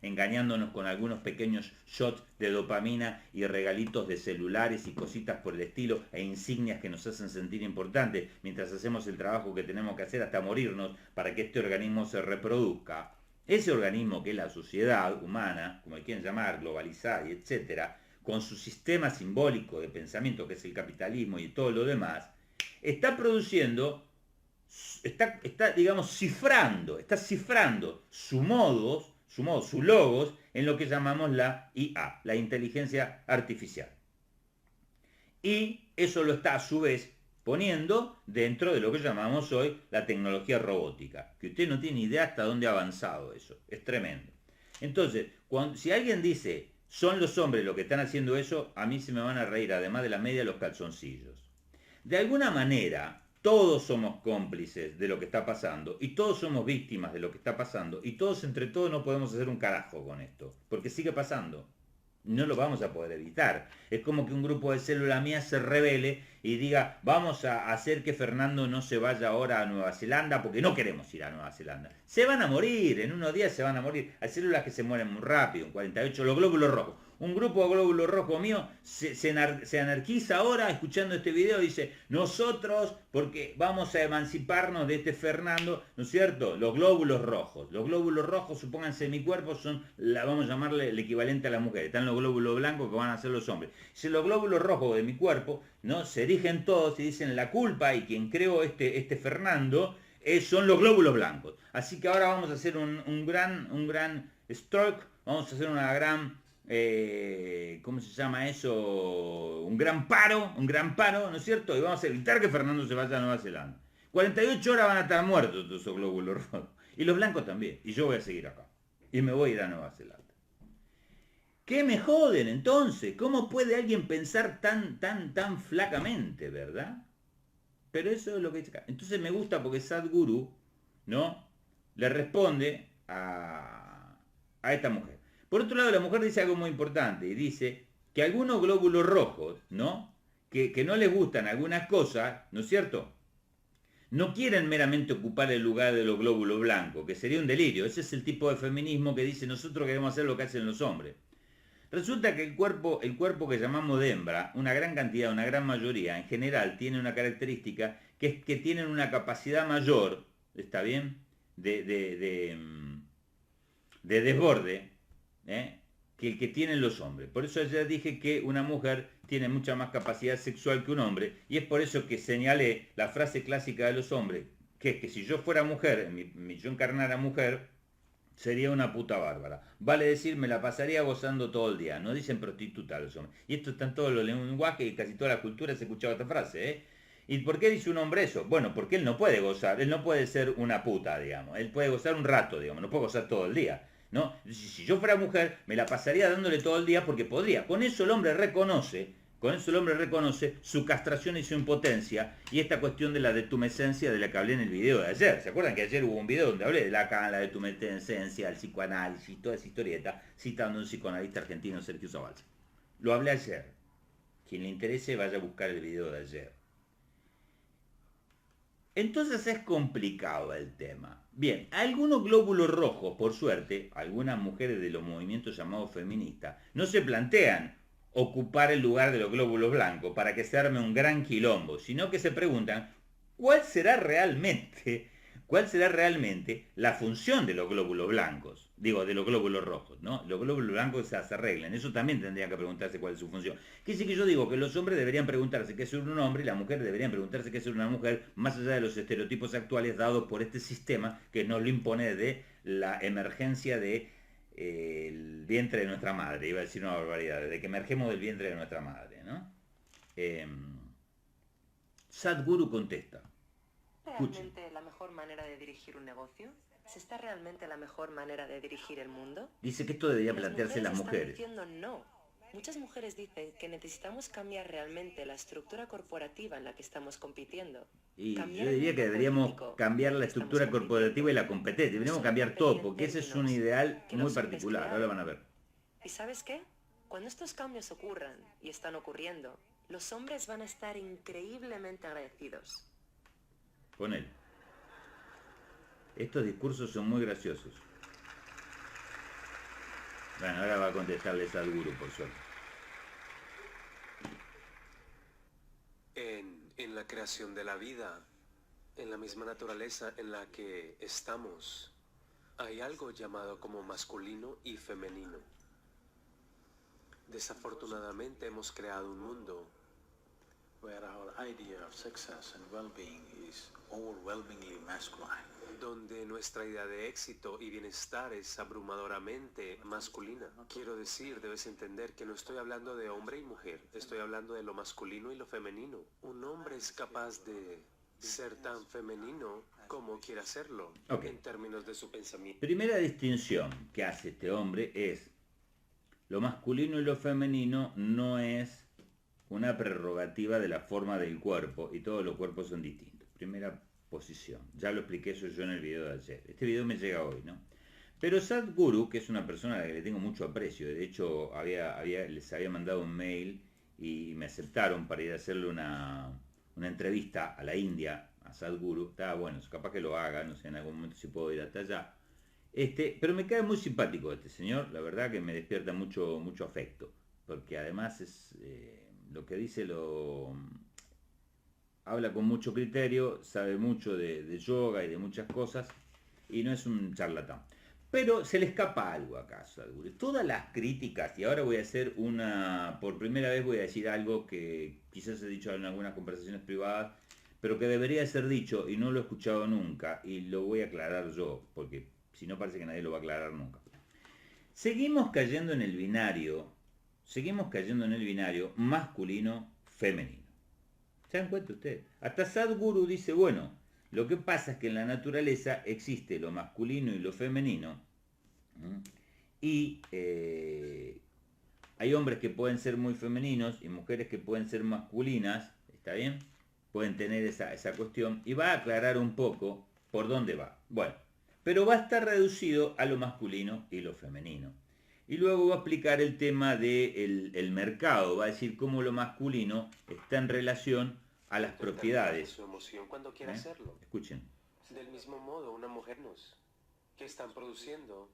engañándonos con algunos pequeños shots de dopamina y regalitos de celulares y cositas por el estilo e insignias que nos hacen sentir importantes mientras hacemos el trabajo que tenemos que hacer hasta morirnos para que este organismo se reproduzca. Ese organismo que es la sociedad humana, como le quieren llamar, globalizada y etcétera, con su sistema simbólico de pensamiento que es el capitalismo y todo lo demás, está produciendo, digamos, cifrando sus logos en lo que llamamos la IA, la inteligencia artificial. Y eso lo está a su vez poniendo dentro de lo que llamamos hoy la tecnología robótica, que usted no tiene idea hasta dónde ha avanzado eso, es tremendo. Entonces, si alguien dice, son los hombres los que están haciendo eso, a mí se me van a reír, además de la media, los calzoncillos. De alguna manera, todos somos cómplices de lo que está pasando y todos somos víctimas de lo que está pasando y todos entre todos no podemos hacer un carajo con esto, porque sigue pasando. No lo vamos a poder evitar. Es como que un grupo de célula mía se rebele y diga, vamos a hacer que Fernando no se vaya ahora a Nueva Zelanda porque no queremos ir a Nueva Zelanda. Se van a morir, en unos días se van a morir. Hay células que se mueren muy rápido, en 48, los glóbulos rojos. Un grupo de glóbulos rojos mío se anarquiza ahora escuchando este video y dice, nosotros, porque vamos a emanciparnos de este Fernando, ¿no es cierto? Los glóbulos rojos. Los glóbulos rojos, supónganse, en mi cuerpo son, vamos a llamarle el equivalente a las mujeres. Están los glóbulos blancos que van a ser los hombres. Si los glóbulos rojos de mi cuerpo, ¿no? Se erigen todos y dicen la culpa y quien creó este Fernando son los glóbulos blancos. Así que ahora vamos a hacer un gran stroke, vamos a hacer una gran... ¿cómo se llama eso? Un gran paro, ¿no es cierto? Y vamos a evitar que Fernando se vaya a Nueva Zelanda. 48 horas van a estar muertos todos esos glóbulos rojos. Y los blancos también. Y yo voy a seguir acá. Y me voy a ir a Nueva Zelanda. ¿Qué me joden entonces? ¿Cómo puede alguien pensar tan flacamente, verdad? Pero eso es lo que dice acá. Entonces me gusta porque Sadhguru, ¿no? Le responde a esta mujer. Por otro lado, la mujer dice algo muy importante y dice que algunos glóbulos rojos, ¿no? Que no les gustan algunas cosas, ¿no es cierto? No quieren meramente ocupar el lugar de los glóbulos blancos, que sería un delirio. Ese es el tipo de feminismo que dice nosotros queremos hacer lo que hacen los hombres. Resulta que el cuerpo que llamamos de hembra, una gran cantidad, una gran mayoría, en general, tiene una característica que es que tienen una capacidad mayor, ¿está bien? De desborde, que el que tienen los hombres. Por eso ayer dije que una mujer tiene mucha más capacidad sexual que un hombre, y es por eso que señalé la frase clásica de los hombres, que es que si yo fuera mujer, yo encarnara mujer, sería una puta bárbara. Vale decir, me la pasaría gozando todo el día. No dicen prostituta a los hombres. Y esto está en todos los lenguajes y casi toda la cultura se escuchaba esta frase, ¿Y por qué dice un hombre eso? Bueno, porque él no puede gozar, él no puede ser una puta, digamos. Él puede gozar un rato, digamos, no puede gozar todo el día. ¿No? Si yo fuera mujer, me la pasaría dándole todo el día porque podría. Con eso el hombre reconoce su castración y su impotencia y esta cuestión de la detumescencia de la que hablé en el video de ayer. ¿Se acuerdan que ayer hubo un video donde hablé de la detumescencia, el psicoanálisis, toda esa historieta, citando a un psicoanalista argentino, Sergio Zabalza? Lo hablé ayer. Quien le interese vaya a buscar el video de ayer. Entonces es complicado el tema. Bien, algunos glóbulos rojos, por suerte, algunas mujeres de los movimientos llamados feministas, no se plantean ocupar el lugar de los glóbulos blancos para que se arme un gran quilombo, sino que se preguntan cuál será realmente la función de los glóbulos blancos, digo, de los glóbulos rojos, ¿no? Los glóbulos blancos se arreglan, eso también tendría que preguntarse cuál es su función. Que sí que yo digo que los hombres deberían preguntarse qué es ser un hombre y las mujeres deberían preguntarse qué es ser una mujer, más allá de los estereotipos actuales dados por este sistema que nos lo impone de la emergencia de el vientre de nuestra madre, iba a decir una barbaridad, de que emergemos del vientre de nuestra madre, ¿no? Sadhguru contesta. ¿Realmente la mejor manera de dirigir un negocio? ¿Es esta realmente la mejor manera de dirigir el mundo? Dice que esto debería plantearse las mujeres. Están diciendo no. Muchas mujeres dicen que necesitamos cambiar realmente la estructura corporativa en la que estamos compitiendo. Y yo diría que deberíamos cambiar la estructura corporativa y la competencia. Deberíamos cambiar todo, porque ese es un ideal muy particular. Ahora van a ver. ¿Y sabes qué? Cuando estos cambios ocurran, y están ocurriendo, los hombres van a estar increíblemente agradecidos. Con él. Estos discursos son muy graciosos. Bueno, ahora va a contestarle Sadhguru, por suerte. En la creación de la vida, en la misma naturaleza en la que estamos, hay algo llamado como masculino y femenino. Desafortunadamente hemos creado un mundo where our idea of success and well-being is overwhelmingly masculine. Donde nuestra idea de éxito y bienestar es abrumadoramente masculina. Quiero decir, debes entender que no estoy hablando de hombre y mujer, estoy hablando de lo masculino y lo femenino. Un hombre es capaz de ser tan femenino como quiera hacerlo, en términos de su pensamiento. Primera distinción que hace este hombre es lo masculino y lo femenino no es una prerrogativa de la forma del cuerpo y todos los cuerpos son distintos. primera posición. Ya lo expliqué eso yo en el video de ayer. Este video me llega hoy, ¿no? Pero Sadhguru, que es una persona a la que le tengo mucho aprecio, de hecho les había mandado un mail y me aceptaron para ir a hacerle una entrevista a la India, a Sadhguru. Estaba bueno, capaz que lo haga, no sé en algún momento si puedo ir hasta allá. Pero me cae muy simpático este señor, la verdad que me despierta mucho, mucho afecto, porque además es lo que dice habla con mucho criterio, sabe mucho de yoga y de muchas cosas, y no es un charlatán. Pero se le escapa algo acá, Sadhguru. Todas las críticas, y ahora voy a hacer por primera vez voy a decir algo que quizás he dicho en algunas conversaciones privadas, pero que debería ser dicho y no lo he escuchado nunca, y lo voy a aclarar yo, porque si no parece que nadie lo va a aclarar nunca. Seguimos cayendo en el binario masculino-femenino. ¿Se dan cuenta ustedes? Hasta Sadhguru dice, bueno, lo que pasa es que en la naturaleza existe lo masculino y lo femenino, y hay hombres que pueden ser muy femeninos y mujeres que pueden ser masculinas, ¿está bien? Pueden tener esa cuestión, y va a aclarar un poco por dónde va. Bueno, pero va a estar reducido a lo masculino y lo femenino. Y luego va a explicar el tema del mercado, va a decir cómo lo masculino está en relación a las propiedades. Su emoción cuando quiera hacerlo. Escuchen. Del mismo modo, una mujer ¿qué están produciendo?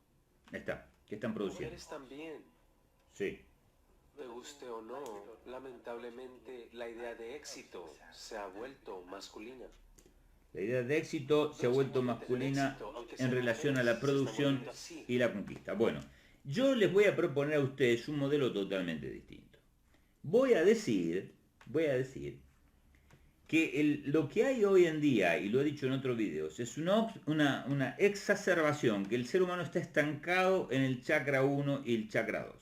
¿Qué están produciendo? Mujeres también. Sí. Me guste o no, lamentablemente la idea de éxito se ha vuelto masculina. La idea de éxito se ha vuelto masculina en relación a la producción y la conquista. Bueno, yo les voy a proponer a ustedes un modelo totalmente distinto. Voy a decir que lo que hay hoy en día, y lo he dicho en otros videos, es una exacerbación, que el ser humano está estancado en el chakra 1 y el chakra 2.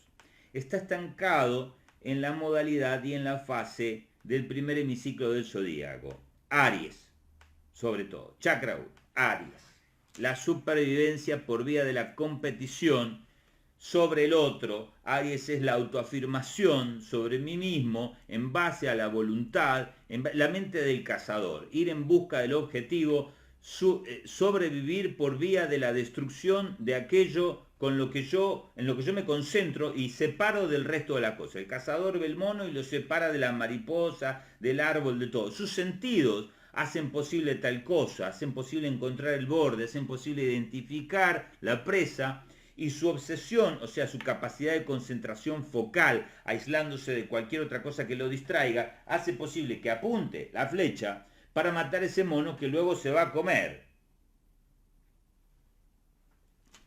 Está estancado en la modalidad y en la fase del primer hemiciclo del zodíaco. Aries, sobre todo. Chakra 1, Aries. La supervivencia por vía de la competición sobre el otro. Aries es la autoafirmación sobre mí mismo en base a la voluntad, la mente del cazador. Ir en busca del objetivo, sobrevivir por vía de la destrucción de aquello en lo que yo me concentro y separo del resto de la cosa. El cazador ve el mono y lo separa de la mariposa, del árbol, de todo. Sus sentidos hacen posible tal cosa, hacen posible encontrar el borde, hacen posible identificar la presa, y su obsesión, o sea, su capacidad de concentración focal, aislándose de cualquier otra cosa que lo distraiga, hace posible que apunte la flecha para matar ese mono que luego se va a comer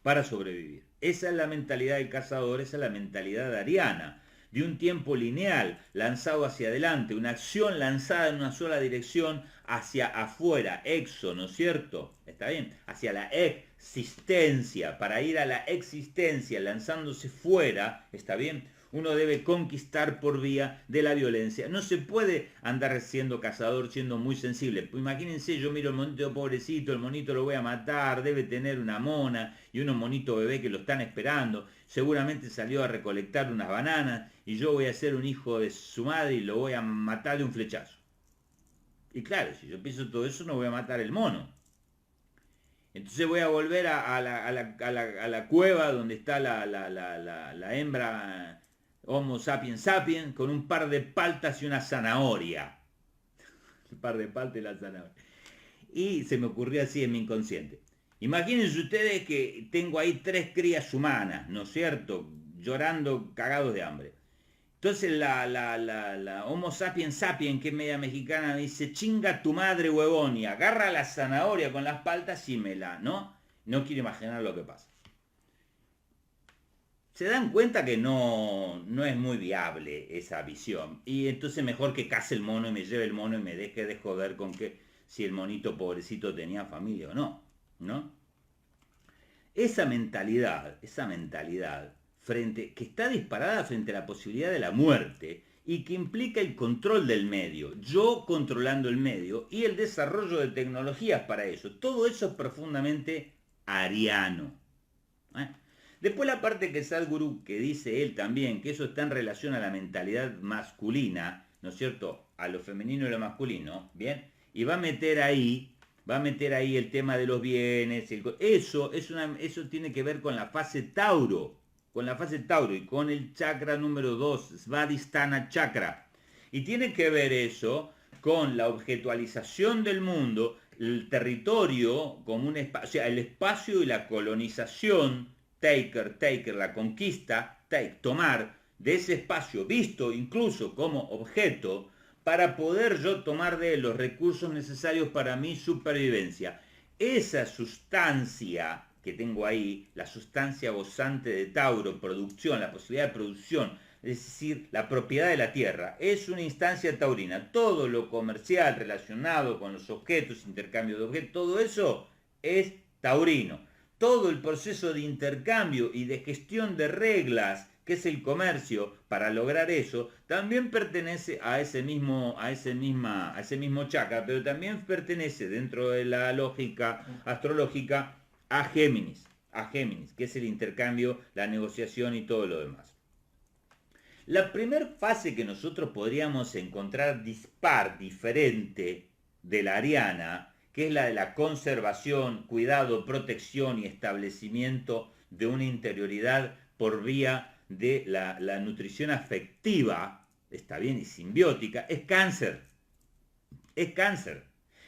para sobrevivir. Esa es la mentalidad del cazador, esa es la mentalidad ariana, de un tiempo lineal, lanzado hacia adelante, una acción lanzada en una sola dirección hacia afuera, exo, ¿no es cierto? ¿Está bien? Hacia la existencia, para ir a la existencia, lanzándose fuera, ¿está bien? Uno debe conquistar por vía de la violencia. No se puede andar siendo cazador, siendo muy sensible. Pues imagínense, yo miro el monito pobrecito, el monito lo voy a matar, debe tener una mona y unos monitos bebé que lo están esperando. Seguramente salió a recolectar unas bananas y yo voy a ser un hijo de su madre y lo voy a matar de un flechazo. Y claro, si yo pienso todo eso, no voy a matar el mono. Entonces voy a volver a la cueva donde está la hembra Homo sapiens sapiens con un par de paltas y una zanahoria. Un par de paltas y la zanahoria. Y se me ocurrió así en mi inconsciente. Imagínense ustedes que tengo ahí 3 crías humanas, ¿no es cierto? Llorando, cagados de hambre. Entonces la Homo sapiens sapiens, que es media mexicana, me dice, chinga tu madre, huevón, y agarra la zanahoria con las paltas y ¿no? No quiero imaginar lo que pasa. Se dan cuenta que no es muy viable esa visión. Y entonces mejor que case el mono y me lleve el mono y me deje de joder con que si el monito pobrecito tenía familia o no, ¿no? Esa mentalidad que está disparada frente a la posibilidad de la muerte y que implica el control del medio, yo controlando el medio y el desarrollo de tecnologías para eso. Todo eso es profundamente ariano. Después la parte que Sadhguru, que dice él también, que eso está en relación a la mentalidad masculina, ¿no es cierto?, a lo femenino y lo masculino, ¿bien? y va a meter ahí el tema de los bienes. Eso tiene que ver con la fase Tauro, y con el chakra número 2, Svadhisthana chakra. Y tiene que ver eso con la objetualización del mundo, el territorio como un espacio, o sea, el espacio y la colonización, taker, la conquista, tomar de ese espacio visto incluso como objeto, para poder yo tomar de él los recursos necesarios para mi supervivencia. Esa sustancia que tengo ahí, la sustancia gozante de Tauro, producción, la posibilidad de producción, es decir, la propiedad de la tierra, es una instancia taurina. Todo lo comercial relacionado con los objetos, intercambio de objetos, todo eso es taurino. Todo el proceso de intercambio y de gestión de reglas, que es el comercio, para lograr eso, también pertenece a ese mismo chakra, pero también pertenece dentro de la lógica astrológica a Géminis, que es el intercambio, la negociación y todo lo demás. La primera fase que nosotros podríamos encontrar diferente de la ariana, que es la de la conservación, cuidado, protección y establecimiento de una interioridad por vía de la nutrición afectiva, está bien, y simbiótica, es Cáncer.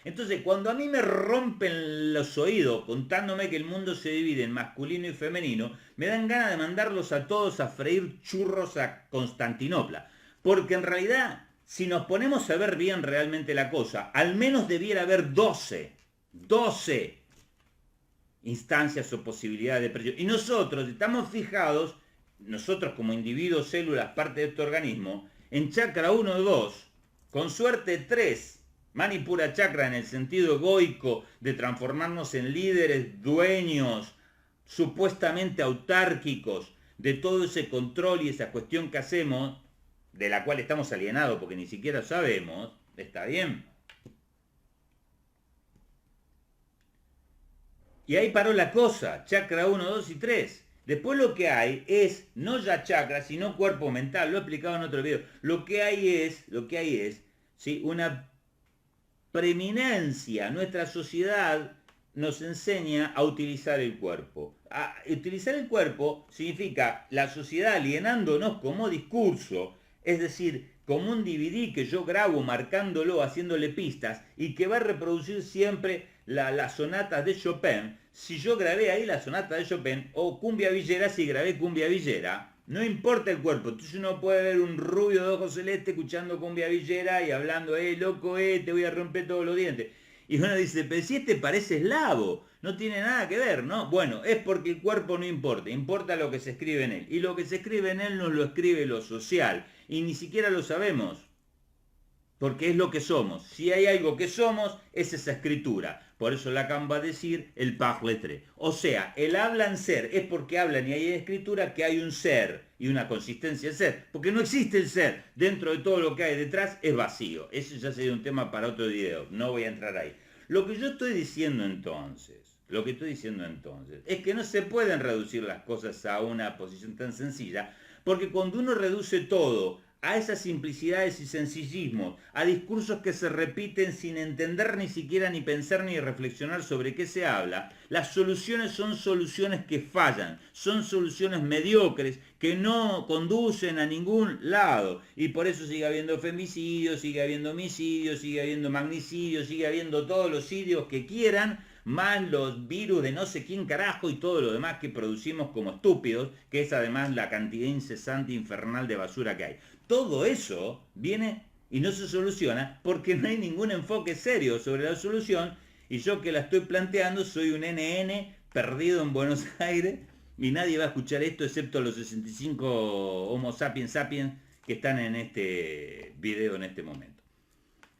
Entonces, cuando a mí me rompen los oídos contándome que el mundo se divide en masculino y femenino, me dan ganas de mandarlos a todos a freír churros a Constantinopla. Porque en realidad, si nos ponemos a ver bien realmente la cosa, al menos debiera haber 12 instancias o posibilidades de presión. Y nosotros estamos fijados, nosotros como individuos, células, parte de este organismo, en chakra 1 o 2, con suerte 3, Manipura chakra en el sentido egoico de transformarnos en líderes, dueños, supuestamente autárquicos de todo ese control y esa cuestión que hacemos, de la cual estamos alienados porque ni siquiera sabemos, ¿está bien? Y ahí paró la cosa, chakra 1, 2 y 3. Después lo que hay es, no ya chakra, sino cuerpo mental, lo he explicado en otro video. Lo que hay es, ¿sí?, una preeminencia. Nuestra sociedad nos enseña a utilizar el cuerpo. A utilizar el cuerpo significa la sociedad alienándonos como discurso, es decir, como un DVD que yo grabo marcándolo, haciéndole pistas, y que va a reproducir siempre las sonatas de Chopin. Si yo grabé ahí la sonata de Chopin, o cumbia villera si grabé cumbia villera, no importa el cuerpo. Entonces uno puede ver un rubio de ojos celestes escuchando cumbia villera y hablando, loco, te voy a romper todos los dientes. Y uno dice, pero si este parece eslavo, no tiene nada que ver, ¿no? Bueno, es porque el cuerpo no importa, importa lo que se escribe en él. Y lo que se escribe en él nos lo escribe lo social, y ni siquiera lo sabemos, porque es lo que somos. Si hay algo que somos, es esa escritura. Por eso Lacan va a decir el parletré. O sea, el hablan ser es porque hablan y hay escritura que hay un ser y una consistencia de ser. Porque no existe el ser. Dentro de todo lo que hay detrás es vacío. Eso ya sería un tema para otro video. No voy a entrar ahí. Lo que yo estoy diciendo entonces, es que no se pueden reducir las cosas a una posición tan sencilla. Porque cuando uno reduce todo a esas simplicidades y sencillismos, a discursos que se repiten sin entender ni siquiera ni pensar ni reflexionar sobre qué se habla, las soluciones son soluciones que fallan, son soluciones mediocres que no conducen a ningún lado, y por eso sigue habiendo femicidios, sigue habiendo homicidios, sigue habiendo magnicidios, sigue habiendo todos los sitios que quieran, más los virus de no sé quién carajo y todo lo demás que producimos como estúpidos, que es además la cantidad incesante infernal de basura que hay. Todo eso viene y no se soluciona porque no hay ningún enfoque serio sobre la solución, y yo que la estoy planteando soy un NN perdido en Buenos Aires y nadie va a escuchar esto excepto los 65 Homo sapiens que están en este video en este momento.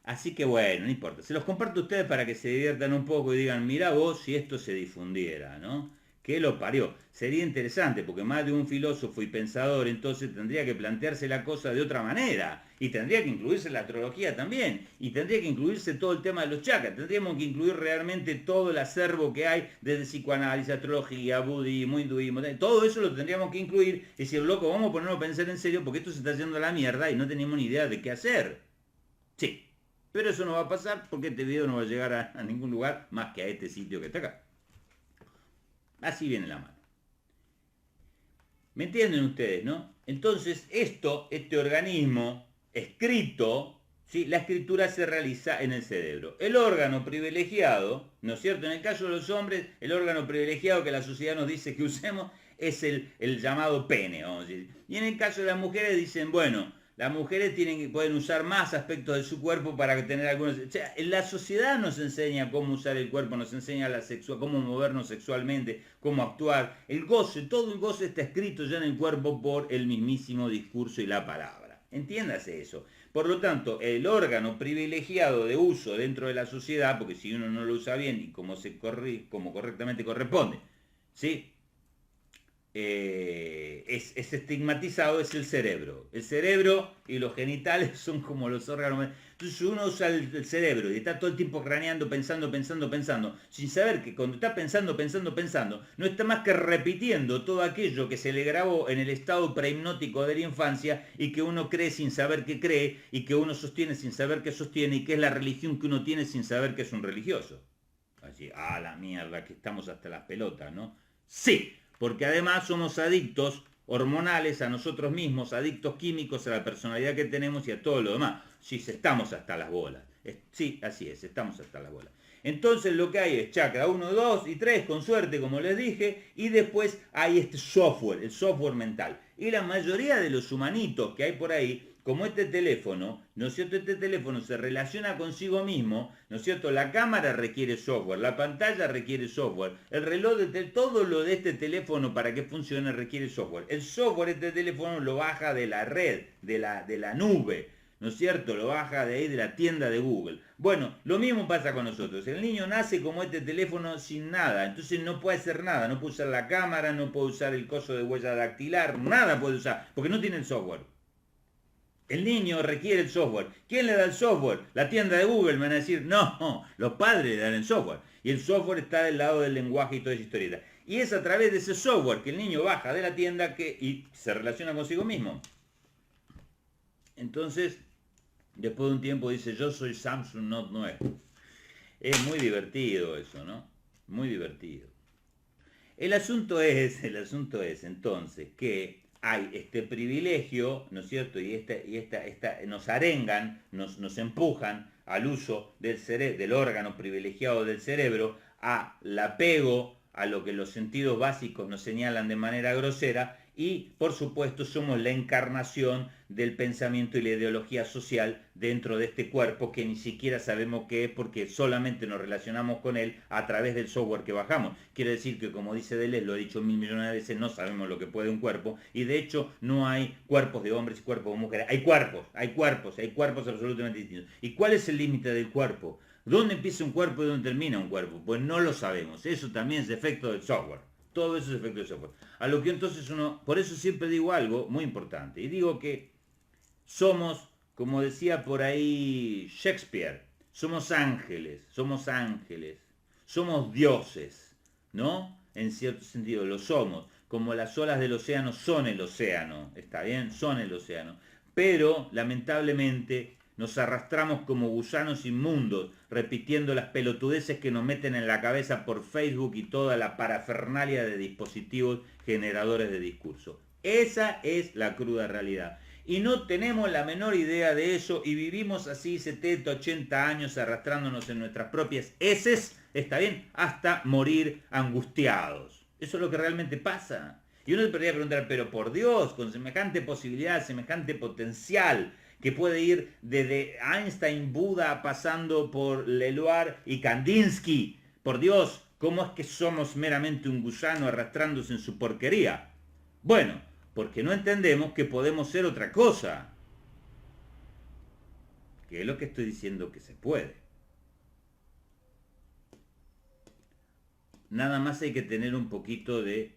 Así que bueno, no importa. Se los comparto a ustedes para que se diviertan un poco y digan, mira vos si esto se difundiera, ¿no? ¿Qué lo parió? Sería interesante porque más de un filósofo y pensador entonces tendría que plantearse la cosa de otra manera. Y tendría que incluirse la astrología también. Y tendría que incluirse todo el tema de los chakras. Tendríamos que incluir realmente todo el acervo que hay desde psicoanálisis, astrología, budismo, hinduismo. Todo eso lo tendríamos que incluir y decir, loco, vamos a ponernos a pensar en serio porque esto se está yendo a la mierda y no tenemos ni idea de qué hacer. Sí. Pero eso no va a pasar porque este video no va a llegar a ningún lugar más que a este sitio que está acá. Así viene la mano. ¿Me entienden ustedes, no? Entonces, este organismo escrito, ¿sí? La escritura se realiza en el cerebro. El órgano privilegiado, ¿no es cierto? En el caso de los hombres, el órgano privilegiado que la sociedad nos dice que usemos es el llamado pene, vamos a decir. Y en el caso de las mujeres dicen, bueno, las mujeres pueden usar más aspectos de su cuerpo para tener algunos... O sea, la sociedad nos enseña cómo usar el cuerpo, nos enseña cómo movernos sexualmente, cómo actuar. El goce, todo el goce está escrito ya en el cuerpo por el mismísimo discurso y la palabra. Entiéndase eso. Por lo tanto, el órgano privilegiado de uso dentro de la sociedad, porque si uno no lo usa bien y como correctamente corresponde, ¿sí? Es estigmatizado, es el cerebro. El cerebro y los genitales son como los órganos. Entonces uno usa el cerebro y está todo el tiempo craneando, pensando, sin saber que cuando está pensando, no está más que repitiendo todo aquello que se le grabó en el estado prehipnótico de la infancia y que uno cree sin saber que cree y que uno sostiene sin saber que sostiene y que es la religión que uno tiene sin saber que es un religioso. Así, la mierda, que estamos hasta las pelotas, ¿no? Sí. Porque además somos adictos hormonales a nosotros mismos, adictos químicos a la personalidad que tenemos y a todo lo demás. Sí, estamos hasta las bolas. Sí, así es, estamos hasta las bolas. Entonces lo que hay es chakra 1, 2 y 3, con suerte, como les dije, y después hay este software, el software mental. Y la mayoría de los humanitos que hay por ahí, como este teléfono, ¿no es cierto? Este teléfono se relaciona consigo mismo, ¿no es cierto? La cámara requiere software, la pantalla requiere software, el reloj, todo lo de este teléfono para que funcione requiere software. El software de este teléfono lo baja de la red, de la nube, ¿no es cierto? Lo baja de ahí, de la tienda de Google. Bueno, lo mismo pasa con nosotros. El niño nace como este teléfono sin nada, entonces no puede hacer nada, no puede usar la cámara, no puede usar el coso de huella dactilar, nada puede usar, porque no tiene el software. El niño requiere el software. ¿Quién le da el software? La tienda de Google. Me van a decir, no, los padres le dan el software. Y el software está del lado del lenguaje y toda esa historieta. Y es a través de ese software que el niño baja de la tienda y se relaciona consigo mismo. Entonces, después de un tiempo dice, yo soy Samsung Note 9. Es muy divertido eso, ¿no? Muy divertido. El asunto es entonces que hay este privilegio, ¿no es cierto? Y nos arengan, nos empujan al uso del órgano privilegiado del cerebro, al apego a lo que los sentidos básicos nos señalan de manera grosera, y por supuesto somos la encarnación del pensamiento y la ideología social dentro de este cuerpo que ni siquiera sabemos qué es porque solamente nos relacionamos con él a través del software que bajamos. Quiere decir que, como dice Deleuze, lo he dicho 1000 millones de veces, no sabemos lo que puede un cuerpo, y de hecho no hay cuerpos de hombres y cuerpos de mujeres. Hay cuerpos absolutamente distintos. ¿Y cuál es el límite del cuerpo? ¿Dónde empieza un cuerpo y dónde termina un cuerpo? Pues no lo sabemos. Eso también es efecto del software. Todo eso es efecto del software. A lo que entonces por eso siempre digo algo muy importante. Y digo que somos, como decía por ahí Shakespeare, somos ángeles, somos dioses, ¿no? En cierto sentido lo somos. Como las olas del océano son el océano, ¿está bien? Son el océano. Pero, lamentablemente, nos arrastramos como gusanos inmundos, repitiendo las pelotudeces que nos meten en la cabeza por Facebook y toda la parafernalia de dispositivos generadores de discurso. Esa es la cruda realidad. Y no tenemos la menor idea de eso y vivimos así 70, 80 años arrastrándonos en nuestras propias heces, ¿está bien? Hasta morir angustiados. Eso es lo que realmente pasa. Y uno se podría preguntar, pero por Dios, con semejante posibilidad, semejante potencial, que puede ir desde Einstein, Buda, pasando por Leloir y Kandinsky. Por Dios, ¿cómo es que somos meramente un gusano arrastrándose en su porquería? Bueno, porque no entendemos que podemos ser otra cosa. Que es lo que estoy diciendo que se puede. Nada más hay que tener un poquito de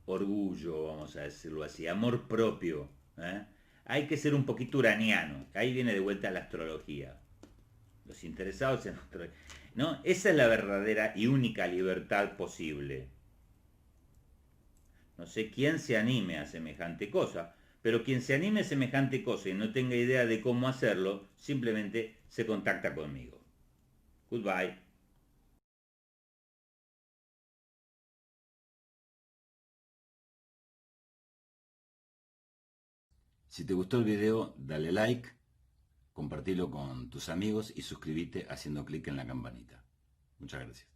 orgullo, vamos a decirlo así, amor propio, ¿eh? Hay que ser un poquito uraniano. Ahí viene de vuelta la astrología. Los interesados en astrología. ¿No? Esa es la verdadera y única libertad posible. No sé quién se anime a semejante cosa, pero quien se anime a semejante cosa y no tenga idea de cómo hacerlo, simplemente se contacta conmigo. Goodbye. Si te gustó el video, dale like, compartilo con tus amigos y suscríbete haciendo clic en la campanita. Muchas gracias.